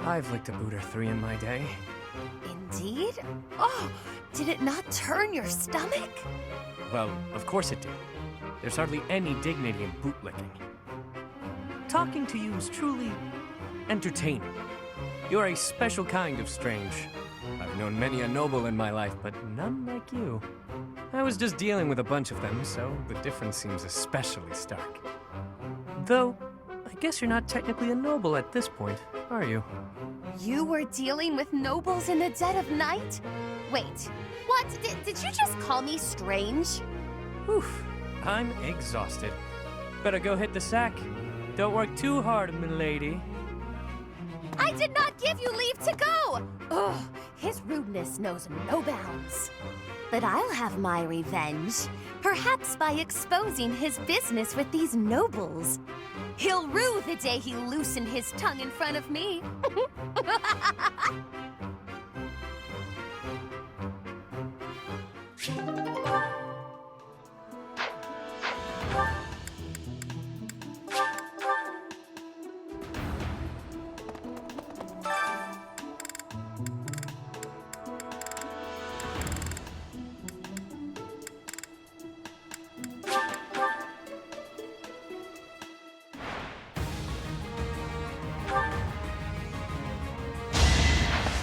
I've licked a boot or three in my day. Indeed? Oh, did it not turn your stomach? Well, of course it did. There's hardly any dignity in boot licking. Talking to you is truly entertaining. You're a special kind of strange. I've known many a noble in my life, but none like you. I was just dealing with a bunch of them, so the difference seems especially stark. Though, I guess you're not technically a noble at this point, are you? You were dealing with nobles in the dead of night? Wait, what? Did you just call me strange? Oof, I'm exhausted. Better go hit the sack. Don't work too hard, milady. I did not give you leave to go! Ugh, his rudeness knows no bounds. But I'll have my revenge. Perhaps by exposing his business with these nobles. He'll rue the day he loosened his tongue in front of me.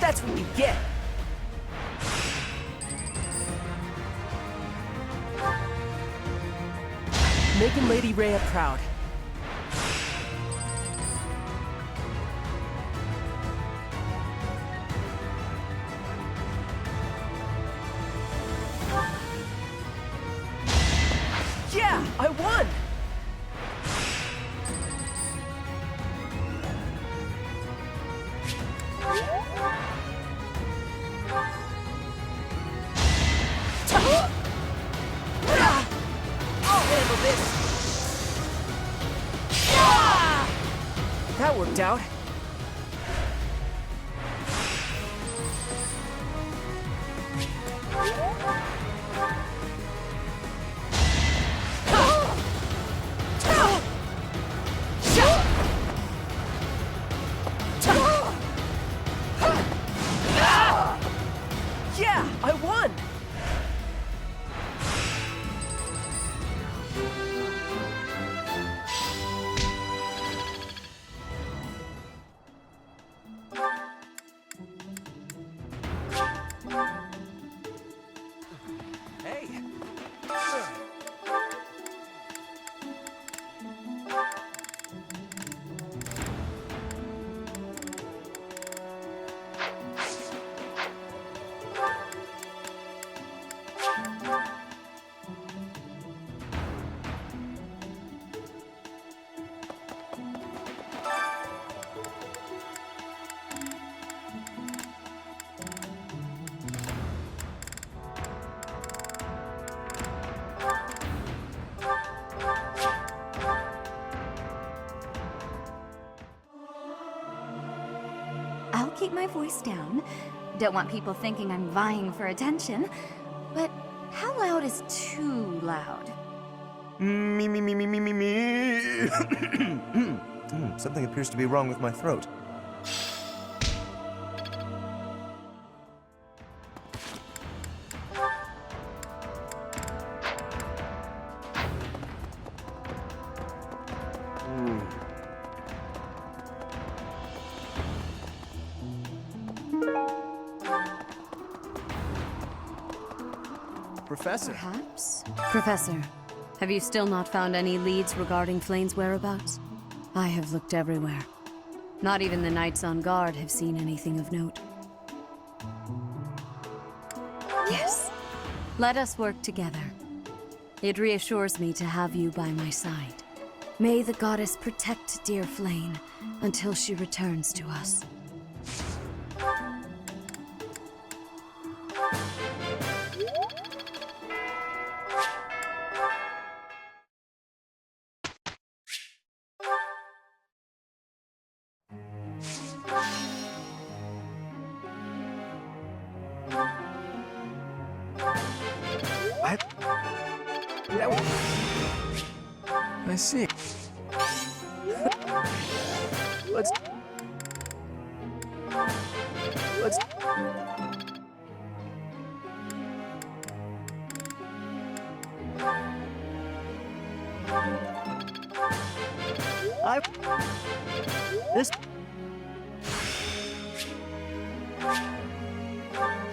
That's what you get. Making Lady Rhea proud. Yeah, I won! I'll handle this! knocked out. Yeah, I won! Hey! I'll keep my voice down. Don't want people thinking I'm vying for attention. But how loud is too loud? Me. Something appears to be wrong with my throat. Professor. Perhaps? Professor, have you still not found any leads regarding Flayn's whereabouts? I have looked everywhere. Not even the knights on guard have seen anything of note. Yes. Let us work together. It reassures me to have you by my side. May the goddess protect dear Flayn until she returns to us. I see. Let's...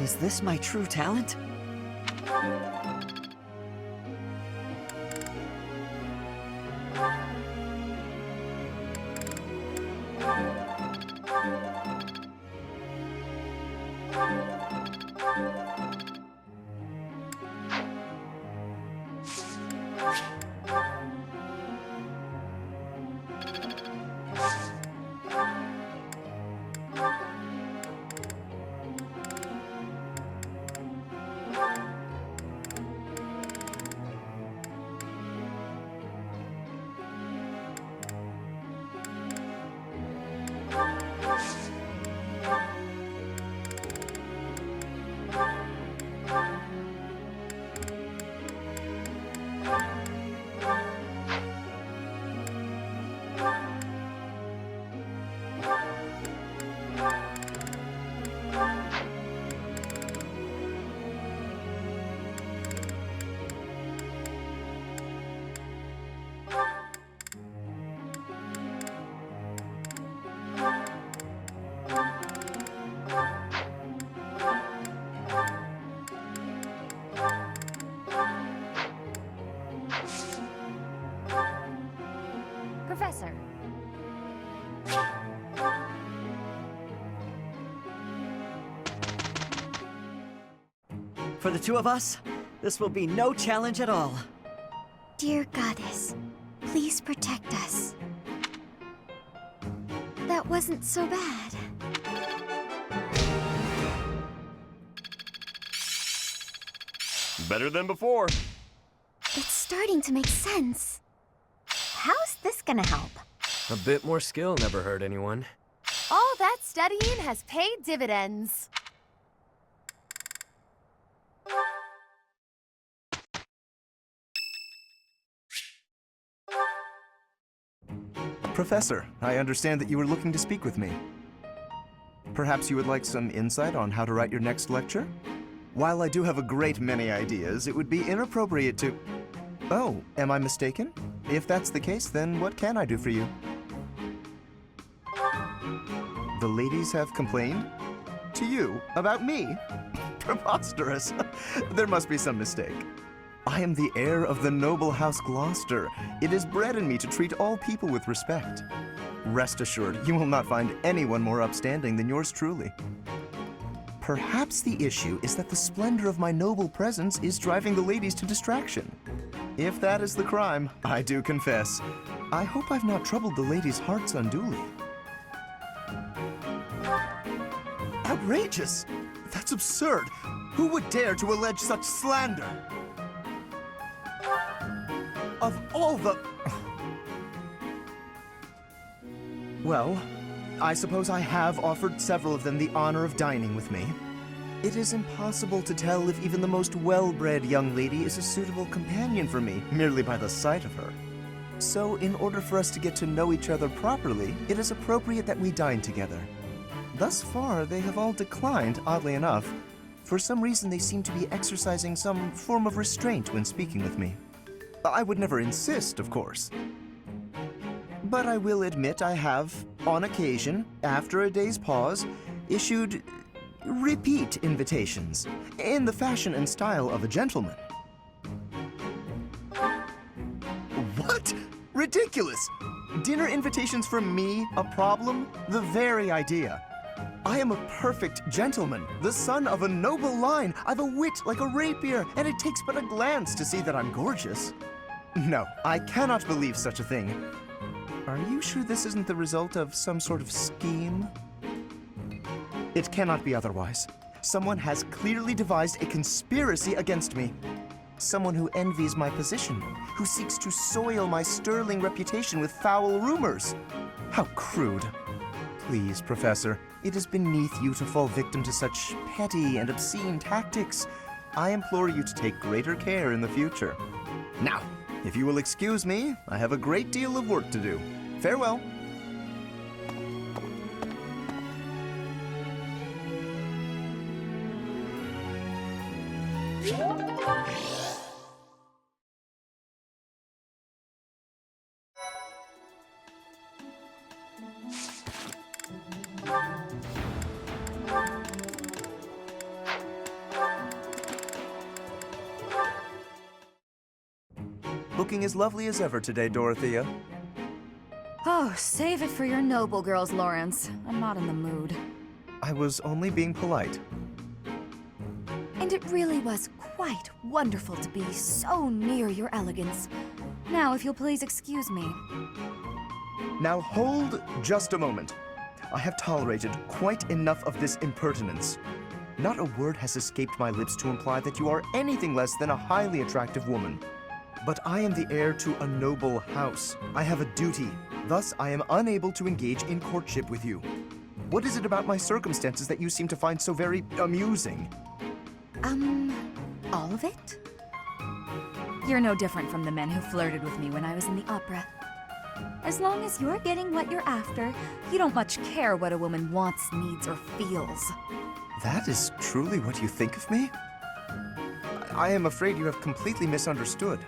Is this my true talent? Professor. For the two of us, this will be no challenge at all. Dear Goddess, please protect us. That wasn't so bad. Better than before. It's starting to make sense. How's this gonna help? A bit more skill never hurt anyone. All that studying has paid dividends. Professor, I understand that you were looking to speak with me. Perhaps you would like some insight on how to write your next lecture? While I do have a great many ideas, it would be inappropriate to... Oh, am I mistaken? If that's the case, then what can I do for you? The ladies have complained? To you? About me? Preposterous. There must be some mistake. I am the heir of the noble House Gloucester. It is bred in me to treat all people with respect. Rest assured, you will not find anyone more upstanding than yours truly. Perhaps the issue is that the splendor of my noble presence is driving the ladies to distraction. If that is the crime, I do confess. I hope I've not troubled the ladies' hearts unduly. Outrageous! That's absurd! Who would dare to allege such slander? Of all the... Well, I suppose I have offered several of them the honor of dining with me. It is impossible to tell if even the most well-bred young lady is a suitable companion for me, merely by the sight of her. So, in order for us to get to know each other properly, it is appropriate that we dine together. Thus far, they have all declined, oddly enough. For some reason, they seem to be exercising some form of restraint when speaking with me. I would never insist, of course. But I will admit I have, on occasion, after a day's pause, issued repeat invitations, in the fashion and style of a gentleman. What? Ridiculous! Dinner invitations from me, a problem? The very idea. I am a perfect gentleman, the son of a noble line. I've a wit like a rapier, and it takes but a glance to see that I'm gorgeous. No, I cannot believe such a thing. Are you sure this isn't the result of some sort of scheme? It cannot be otherwise. Someone has clearly devised a conspiracy against me. Someone who envies my position, who seeks to soil my sterling reputation with foul rumors. How crude. Please, Professor, it is beneath you to fall victim to such petty and obscene tactics. I implore you to take greater care in the future. Now, if you will excuse me, I have a great deal of work to do. Farewell. Looking as lovely as ever today, Dorothea. Oh, save it for your noble girls, Lawrence. I'm not in the mood. I was only being polite. And it really was quite wonderful to be so near your elegance. Now, if you'll please excuse me. Now hold just a moment. I have tolerated quite enough of this impertinence. Not a word has escaped my lips to imply that you are anything less than a highly attractive woman. But I am the heir to a noble house. I have a duty. Thus, I am unable to engage in courtship with you. What is it about my circumstances that you seem to find so very amusing? All of it? You're no different from the men who flirted with me when I was in the opera. As long as you're getting what you're after, you don't much care what a woman wants, needs, or feels. That is truly what you think of me? I am afraid you have completely misunderstood.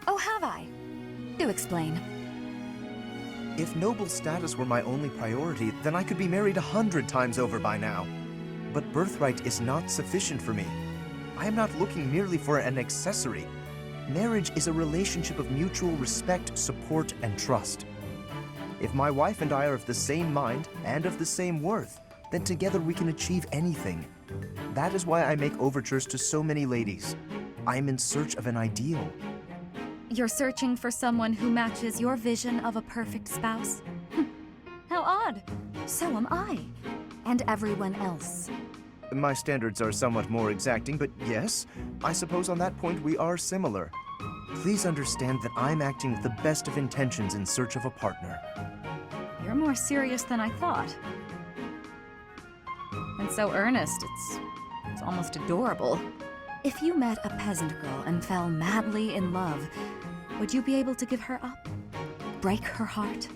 Oh, have I? Do explain. If noble status were my only priority, then I could be married 100 times over by now. But birthright is not sufficient for me. I am not looking merely for an accessory. Marriage is a relationship of mutual respect, support, and trust. If my wife and I are of the same mind and of the same worth, then together we can achieve anything. That is why I make overtures to so many ladies. I am in search of an ideal. You're searching for someone who matches your vision of a perfect spouse? How odd. So am I. And everyone else. My standards are somewhat more exacting, but yes, I suppose on that point we are similar. Please understand that I'm acting with the best of intentions in search of a partner. You're more serious than I thought. And so earnest, it's almost adorable. If you met a peasant girl and fell madly in love, would you be able to give her up? Break her heart?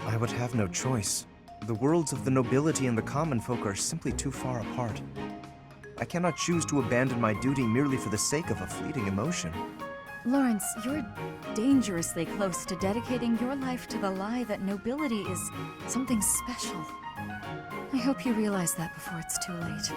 I would have no choice. The worlds of the nobility and the common folk are simply too far apart. I cannot choose to abandon my duty merely for the sake of a fleeting emotion. Lawrence, you're dangerously close to dedicating your life to the lie that nobility is something special. I hope you realize that before it's too late.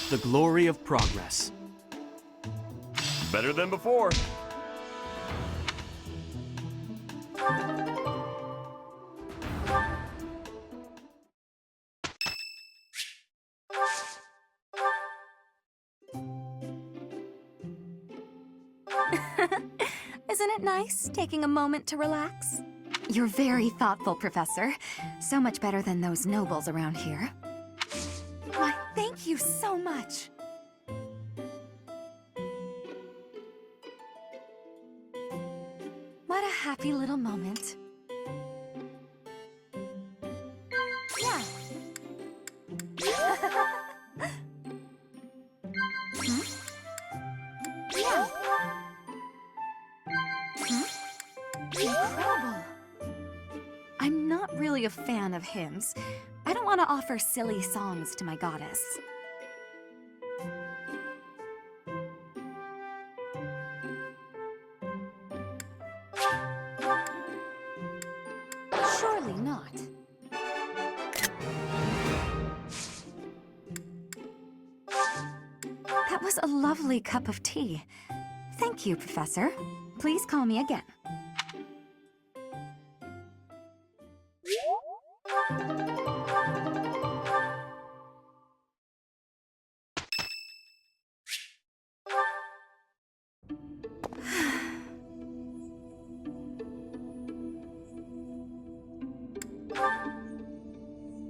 The glory of progress. Better than before. Isn't it nice taking a moment to relax? You're very thoughtful, Professor. So much better than those nobles around here. Why, thank you so much. What a happy little moment. Yeah. Hmm? Yeah. Hmm? Incredible. I'm not really a fan of hymns. I don't want to offer silly songs to my goddess. Surely not. That was a lovely cup of tea. Thank you, Professor. Please call me again.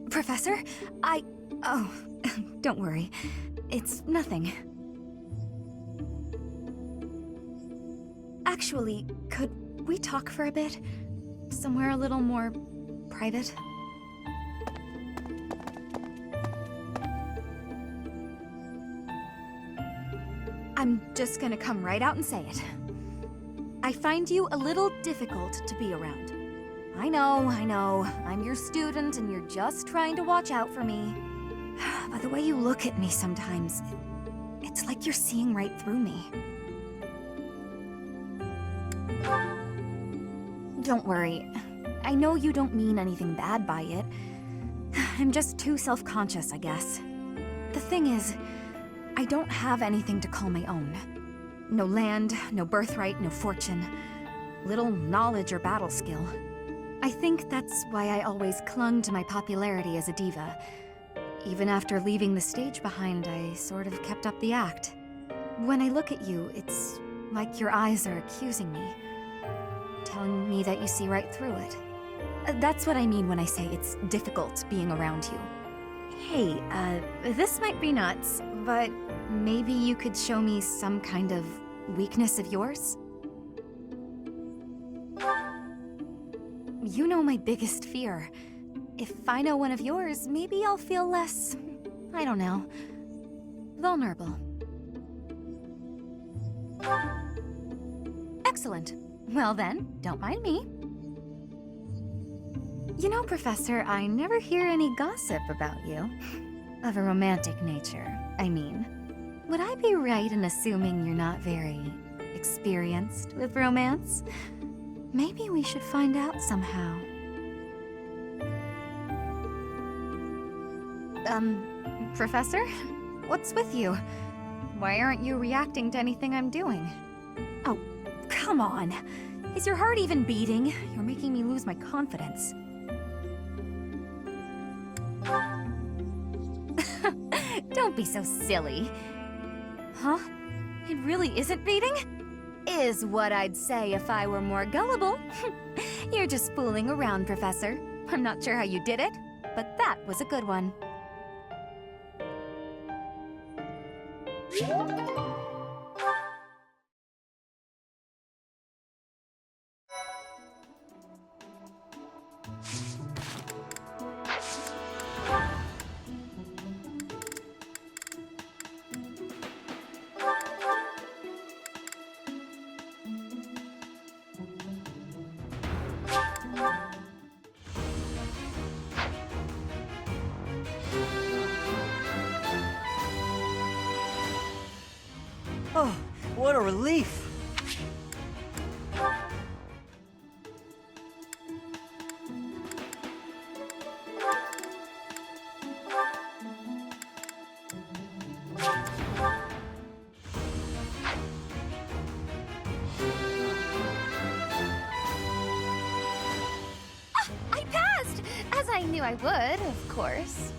Professor, Oh, don't worry. It's nothing. Actually, could we talk for a bit? Somewhere a little more private? I'm just gonna come right out and say it. I find you a little difficult to be around. I know. I'm your student and you're just trying to watch out for me. But the way you look at me sometimes, it's like you're seeing right through me. Don't worry. I know you don't mean anything bad by it. I'm just too self-conscious, I guess. The thing is, I don't have anything to call my own. No land, no birthright, no fortune. Little knowledge or battle skill. I think that's why I always clung to my popularity as a diva. Even after leaving the stage behind, I sort of kept up the act. When I look at you, it's like your eyes are accusing me. Telling me that you see right through it. That's what I mean when I say it's difficult being around you. Hey, this might be nuts, but maybe you could show me some kind of weakness of yours? You know my biggest fear. If I know one of yours, maybe I'll feel less, I don't know, vulnerable. Excellent. Well then, don't mind me. You know, Professor, I never hear any gossip about you. Of a romantic nature, I mean. Would I be right in assuming you're not very experienced with romance. Maybe we should find out somehow. Professor? What's with you? Why aren't you reacting to anything I'm doing? Oh, come on. Is your heart even beating? You're making me lose my confidence. Don't be so silly. Huh? It really isn't beating? Is what I'd say if I were more gullible. You're just fooling around, Professor. I'm not sure how you did it, but that was a good one. Oh, what a relief! I passed! As I knew I would, of course.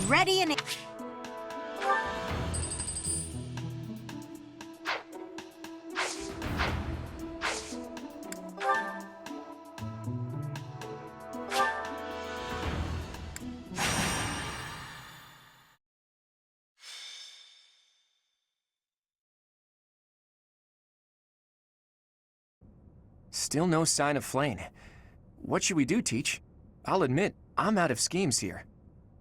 Ready and... Still no sign of Flayn. What should we do, Teach? I'll admit, I'm out of schemes here.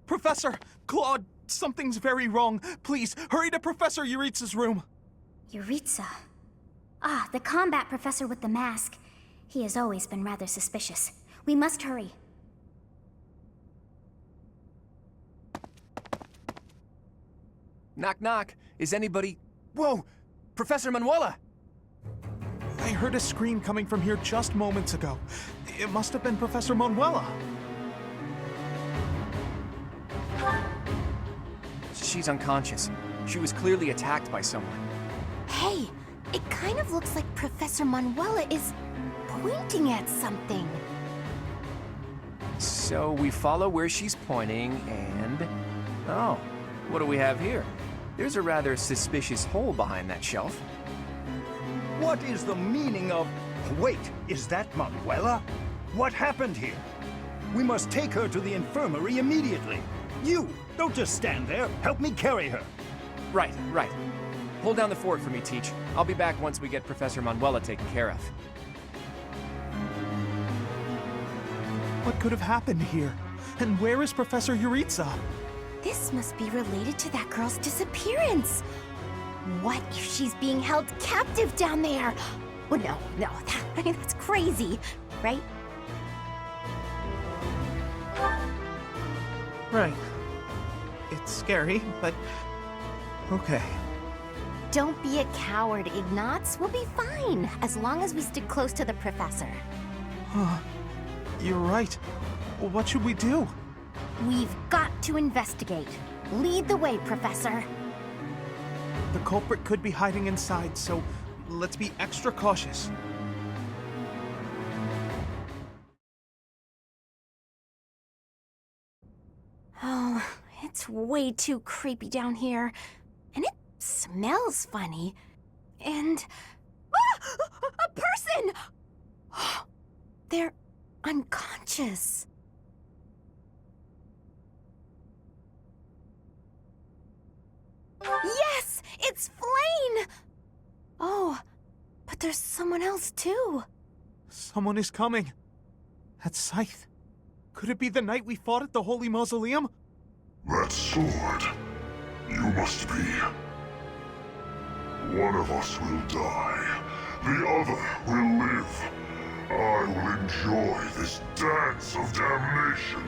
Professor! Claude, something's very wrong. Please, hurry to Professor Yuritsa's room. Yuritsa. Ah, the combat professor with the mask. He has always been rather suspicious. We must hurry. Knock, knock. Is anybody... Whoa! Professor Manuela! I heard a scream coming from here just moments ago. It must have been Professor Manuela. She's unconscious. She was clearly attacked by someone. Hey, it kind of looks like Professor Manuela is pointing at something. So we follow where she's pointing and... Oh, what do we have here? There's a rather suspicious hole behind that shelf. What is the meaning of... Wait, is that Manuela? What happened here? We must take her to the infirmary immediately. You, don't just stand there. Help me carry her. Right. Hold down the fort for me, Teach. I'll be back once we get Professor Manuela taken care of. What could have happened here? And where is Professor Yuritsa? This must be related to that girl's disappearance. What if she's being held captive down there? Well, no, that's crazy, right? Right. It's scary, but... okay. Don't be a coward, Ignatz. We'll be fine, as long as we stick close to the professor. You're right. What should we do? We've got to investigate. Lead the way, Professor. The culprit could be hiding inside, so let's be extra cautious. It's way too creepy down here. And it smells funny. And... Ah! A person! They're unconscious. Yes! It's Flayn! Oh, but there's someone else too. Someone is coming. That scythe. Could it be the night we fought at the Holy Mausoleum? That sword. You must be. One of us will die. The other will live. I will enjoy this dance of damnation.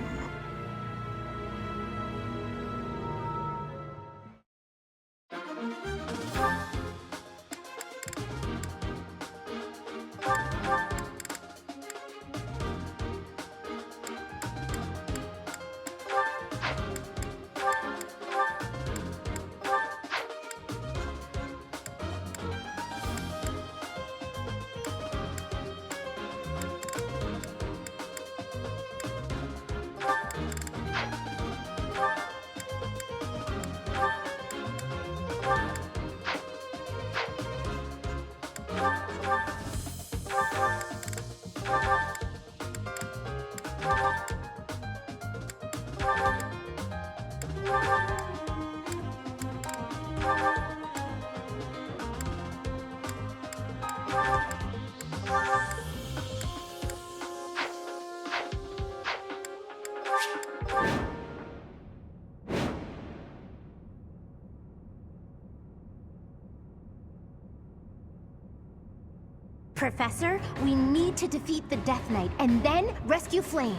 Professor, we need to defeat the Death Knight and then rescue Flayn.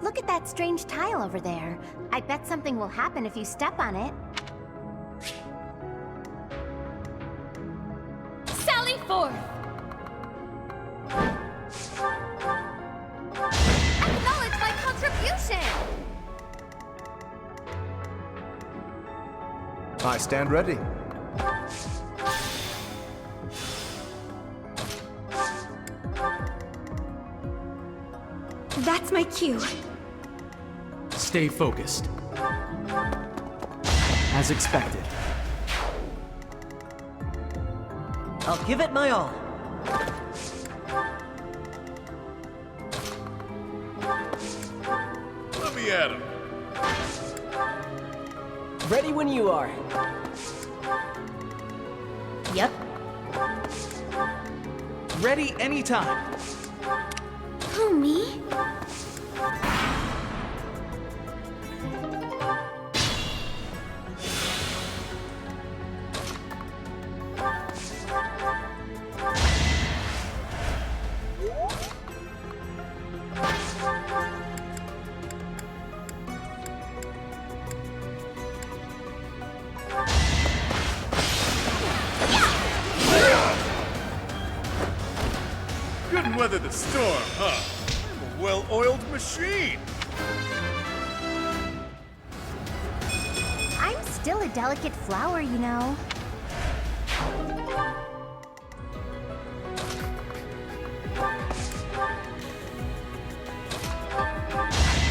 Look at that strange tile over there. I bet something will happen if you step on it. Sally forth! Acknowledge my contribution! I stand ready. That's my cue. Stay focused. As expected. I'll give it my all. Let me at him. Ready when you are. Yep. Ready anytime. Who, me? Couldn't weather the storm, huh? I'm a well-oiled machine. I'm still a delicate flower, you know.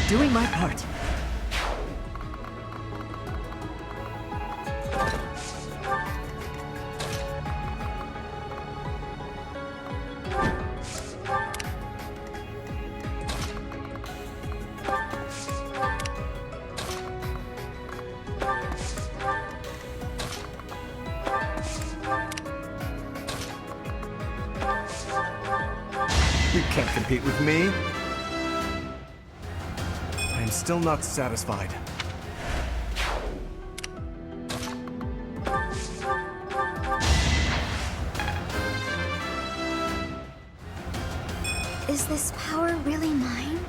Doing my part. You can't compete with me. I'm still not satisfied. Is this power really mine?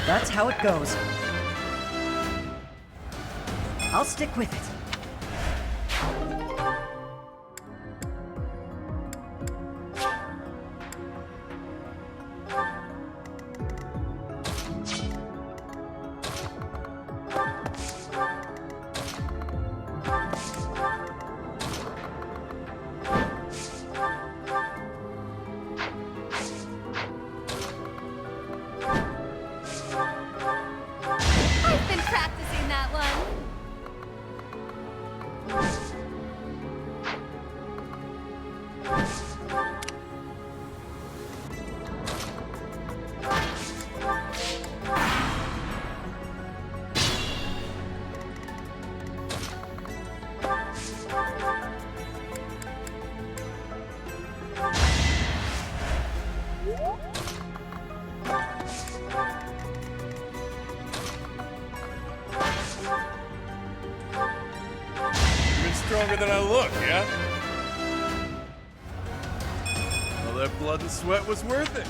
That's how it goes. I'll stick with it. stronger than I look, yeah? All that blood and sweat was worth it.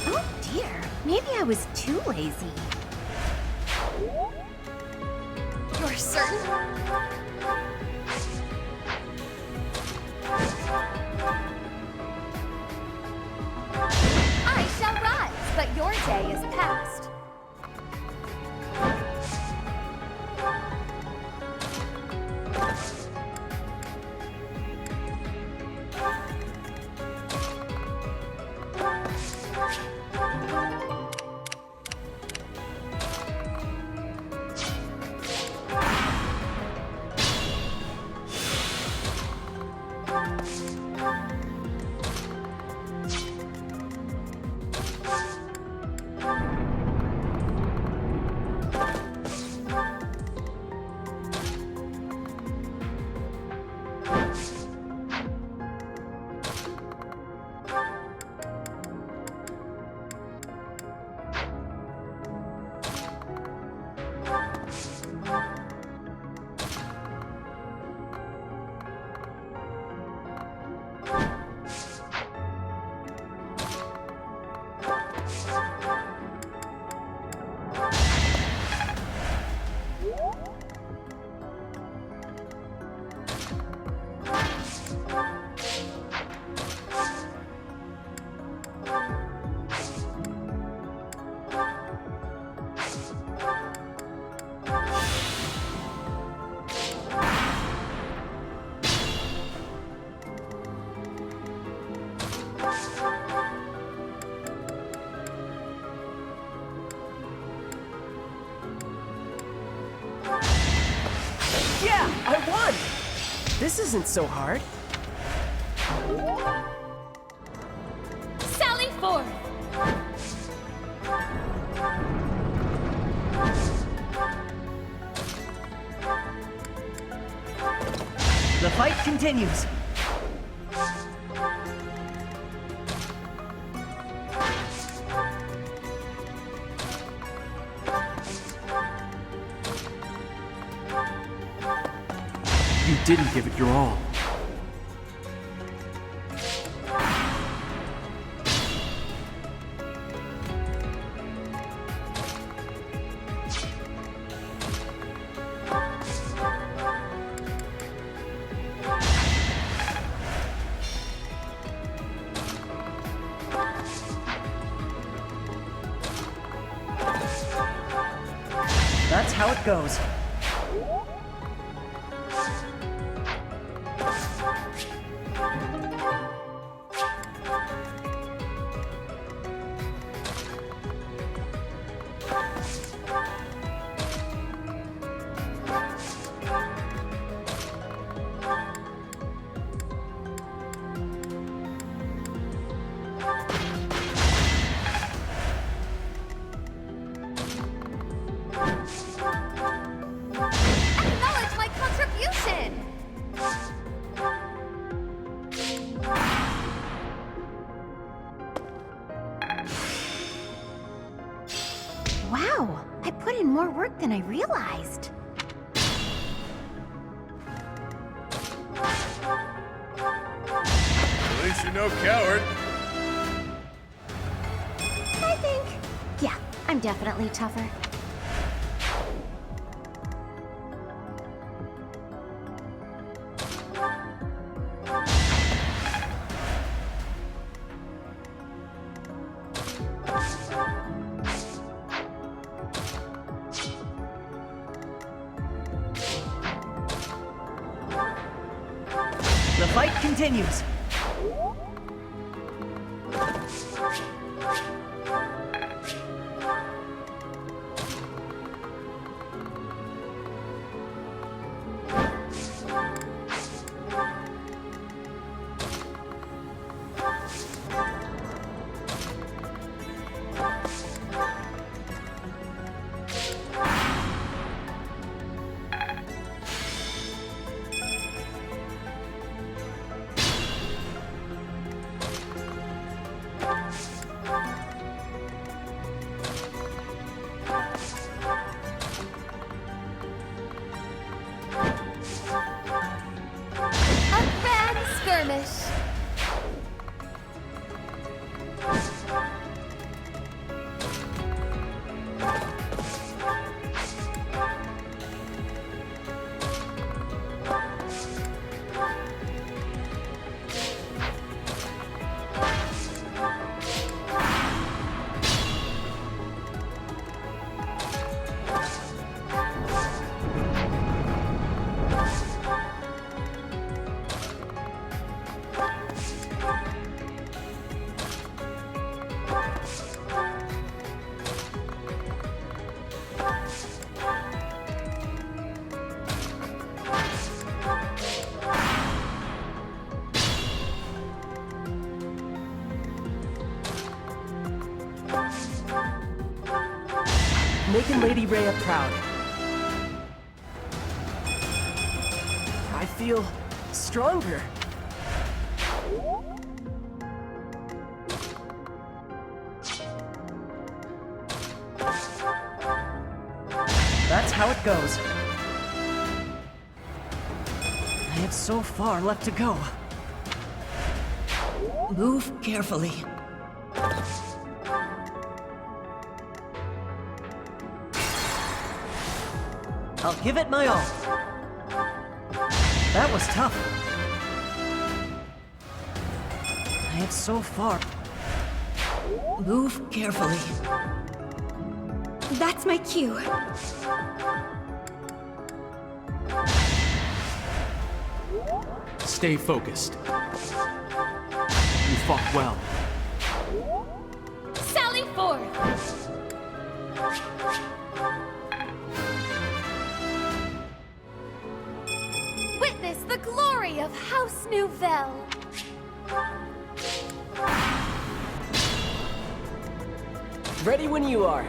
Oh dear, maybe I was too lazy. You're certain? I shall rise, but your day is past. Yeah, I won! This isn't so hard. Sally forth! The fight continues. You didn't give it your all. That's how it goes. Acknowledge my contribution! Wow, I put in more work than I realized. At least you're no coward. I think. Yeah, I'm definitely tougher. The fight continues. Making Lady Rhea proud. I feel stronger. That's how it goes. I have so far left to go. Move carefully. I'll give it my all. That was tough. I have so far. Move carefully. That's my cue. Stay focused. You fought well. Sally forth! Witness the glory of House Nouvelle! Ready when you are.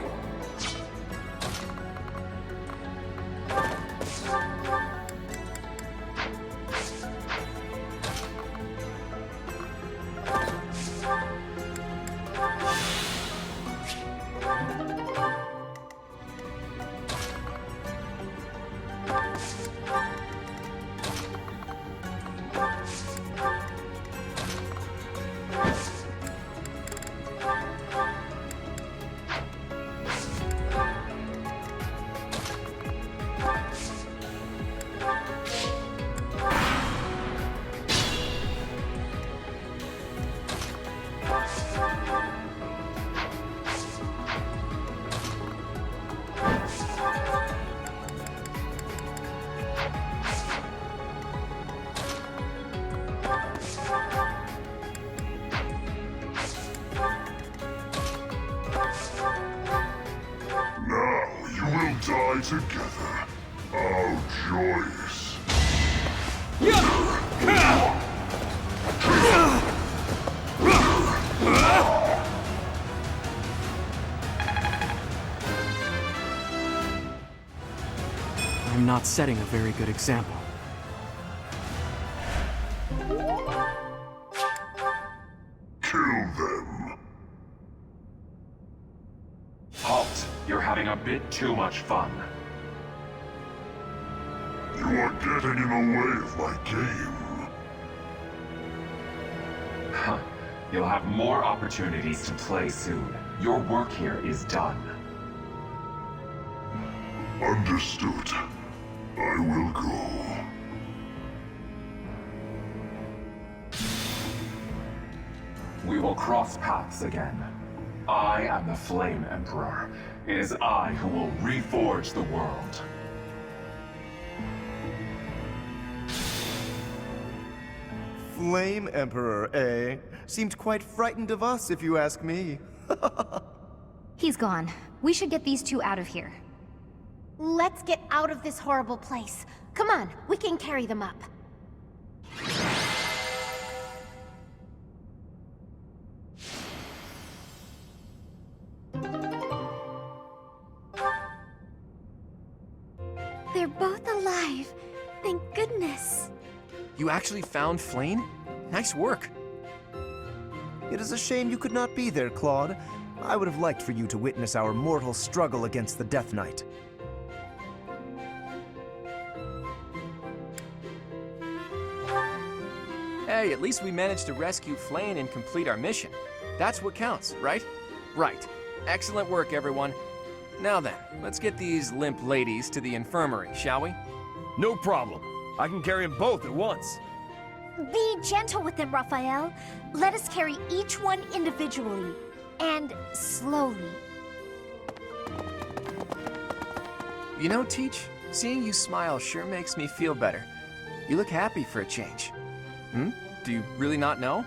Die together. How joyous. I'm not setting a very good example. Kill them. Halt! You're having a bit too much fun. You are getting in the way of my game. Huh. You'll have more opportunities to play soon. Your work here is done. Understood. I will go. We will cross paths again. I am the Flame Emperor. It is I who will reforge the world. Flame Emperor, eh? Seemed quite frightened of us, if you ask me. He's gone. We should get these two out of here. Let's get out of this horrible place. Come on, we can carry them up. They're both alive. Thank goodness. You actually found Flayn? Nice work. It is a shame you could not be there, Claude. I would have liked for you to witness our mortal struggle against the Death Knight. Hey, at least we managed to rescue Flayn and complete our mission. That's what counts, right? Right. Excellent work, everyone. Now then, let's get these limp ladies to the infirmary, shall we? No problem. I can carry them both at once. Be gentle with them, Raphael. Let us carry each one individually. And slowly. You know, Teach, seeing you smile sure makes me feel better. You look happy for a change. Do you really not know?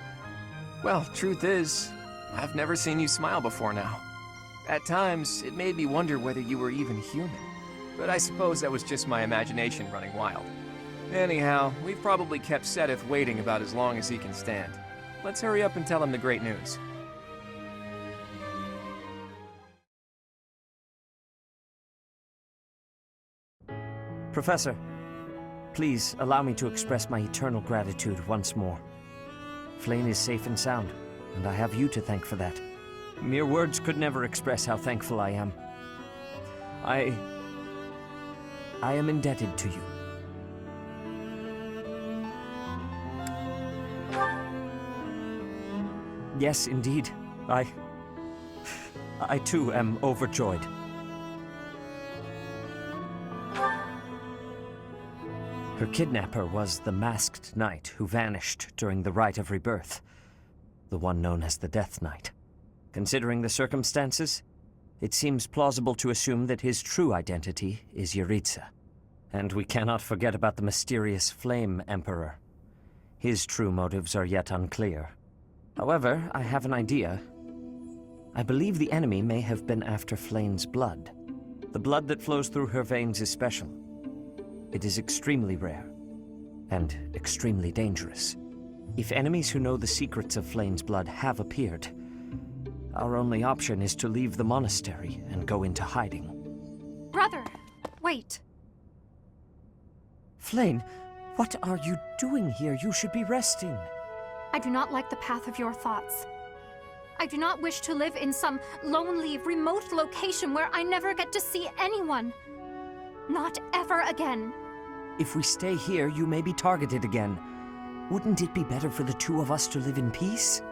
Well, truth is, I've never seen you smile before now. At times, it made me wonder whether you were even human. But I suppose that was just my imagination running wild. Anyhow, we've probably kept Seteth waiting about as long as he can stand. Let's hurry up and tell him the great news. Professor, please allow me to express my eternal gratitude once more. Flayn is safe and sound, and I have you to thank for that. Mere words could never express how thankful I am. I am indebted to you. Yes, indeed. I too am overjoyed. Her kidnapper was the masked knight who vanished during the rite of rebirth, the one known as the Death Knight. Considering the circumstances, it seems plausible to assume that his true identity is Yaritza. And we cannot forget about the mysterious Flame Emperor. His true motives are yet unclear. However, I have an idea. I believe the enemy may have been after Flayn's blood. The blood that flows through her veins is special. It is extremely rare, and extremely dangerous. If enemies who know the secrets of Flayn's blood have appeared, our only option is to leave the monastery and go into hiding. Brother, wait. Flayn, what are you doing here? You should be resting. I do not like the path of your thoughts. I do not wish to live in some lonely, remote location where I never get to see anyone. Not ever again. If we stay here, you may be targeted again. Wouldn't it be better for the two of us to live in peace?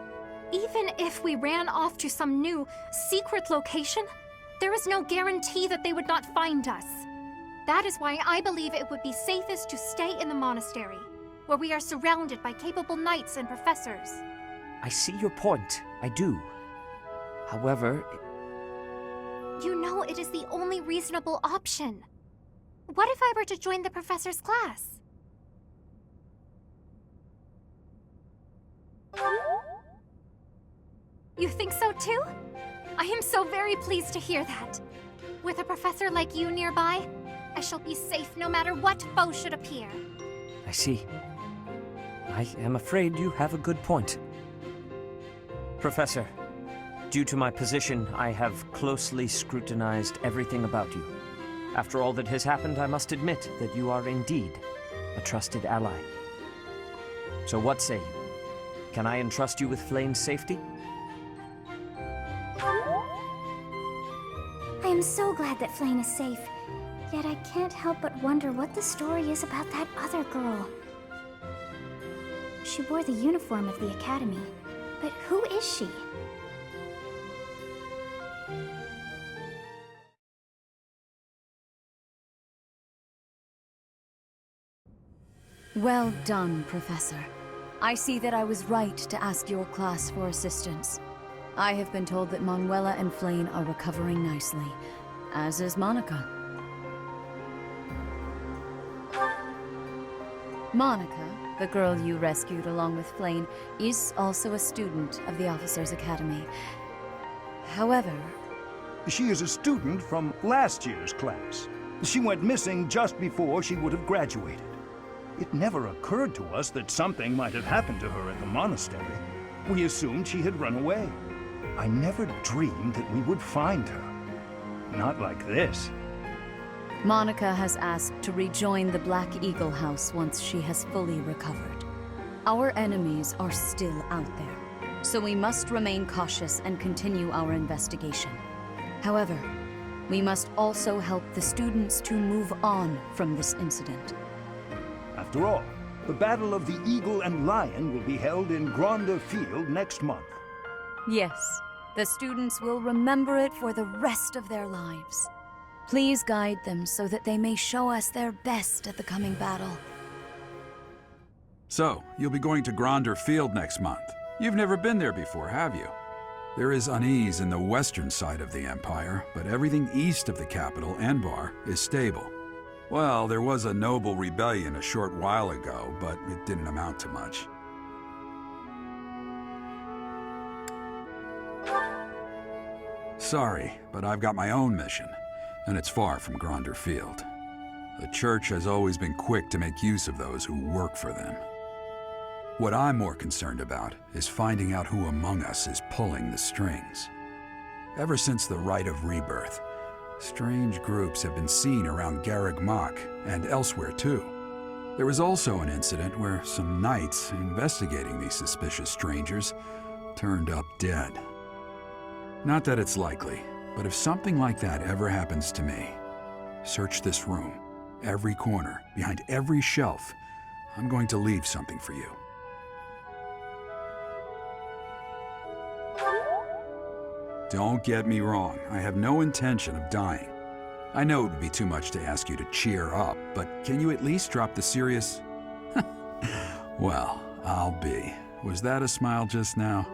Even if we ran off to some new, secret location, there is no guarantee that they would not find us. That is why I believe it would be safest to stay in the monastery, where we are surrounded by capable knights and professors. I see your point. I do. However... You know it is the only reasonable option. What if I were to join the professor's class? You think so too? I am so very pleased to hear that. With a professor like you nearby, I shall be safe no matter what foe should appear. I see. I am afraid you have a good point. Professor, due to my position, I have closely scrutinized everything about you. After all that has happened, I must admit that you are indeed a trusted ally. So what say you? Can I entrust you with Flayn's safety? I am so glad that Flayn is safe. Yet I can't help but wonder what the story is about that other girl. She wore the uniform of the academy, but who is she? Well done, Professor. I see that I was right to ask your class for assistance. I have been told that Manuela and Flayn are recovering nicely, as is Monica. Monica, the girl you rescued along with Flayn, is also a student of the Officers' Academy. However... She is a student from last year's class. She went missing just before she would have graduated. It never occurred to us that something might have happened to her at the monastery. We assumed she had run away. I never dreamed that we would find her. Not like this. Monica has asked to rejoin the Black Eagle House once she has fully recovered. Our enemies are still out there, so we must remain cautious and continue our investigation. However, we must also help the students to move on from this incident. After all, the Battle of the Eagle and Lion will be held in Gronder Field next month. Yes, the students will remember it for the rest of their lives. Please guide them so that they may show us their best at the coming battle. So, you'll be going to Gronder Field next month. You've never been there before, have you? There is unease in the western side of the Empire, but everything east of the capital, Enbar, is stable. Well, there was a noble rebellion a short while ago, but it didn't amount to much. Sorry, but I've got my own mission, and it's far from Gronder Field. The Church has always been quick to make use of those who work for them. What I'm more concerned about is finding out who among us is pulling the strings. Ever since the Rite of Rebirth, Strange groups have been seen around Garreg Mach and elsewhere too. There was also an incident where some knights investigating these suspicious strangers turned up dead. Not that it's likely, but if something like that ever happens to me, search this room, every corner, behind every shelf. I'm going to leave something for you. Don't get me wrong, I have no intention of dying. I know it would be too much to ask you to cheer up, but can you at least drop the serious? Well, I'll be. Was that a smile just now?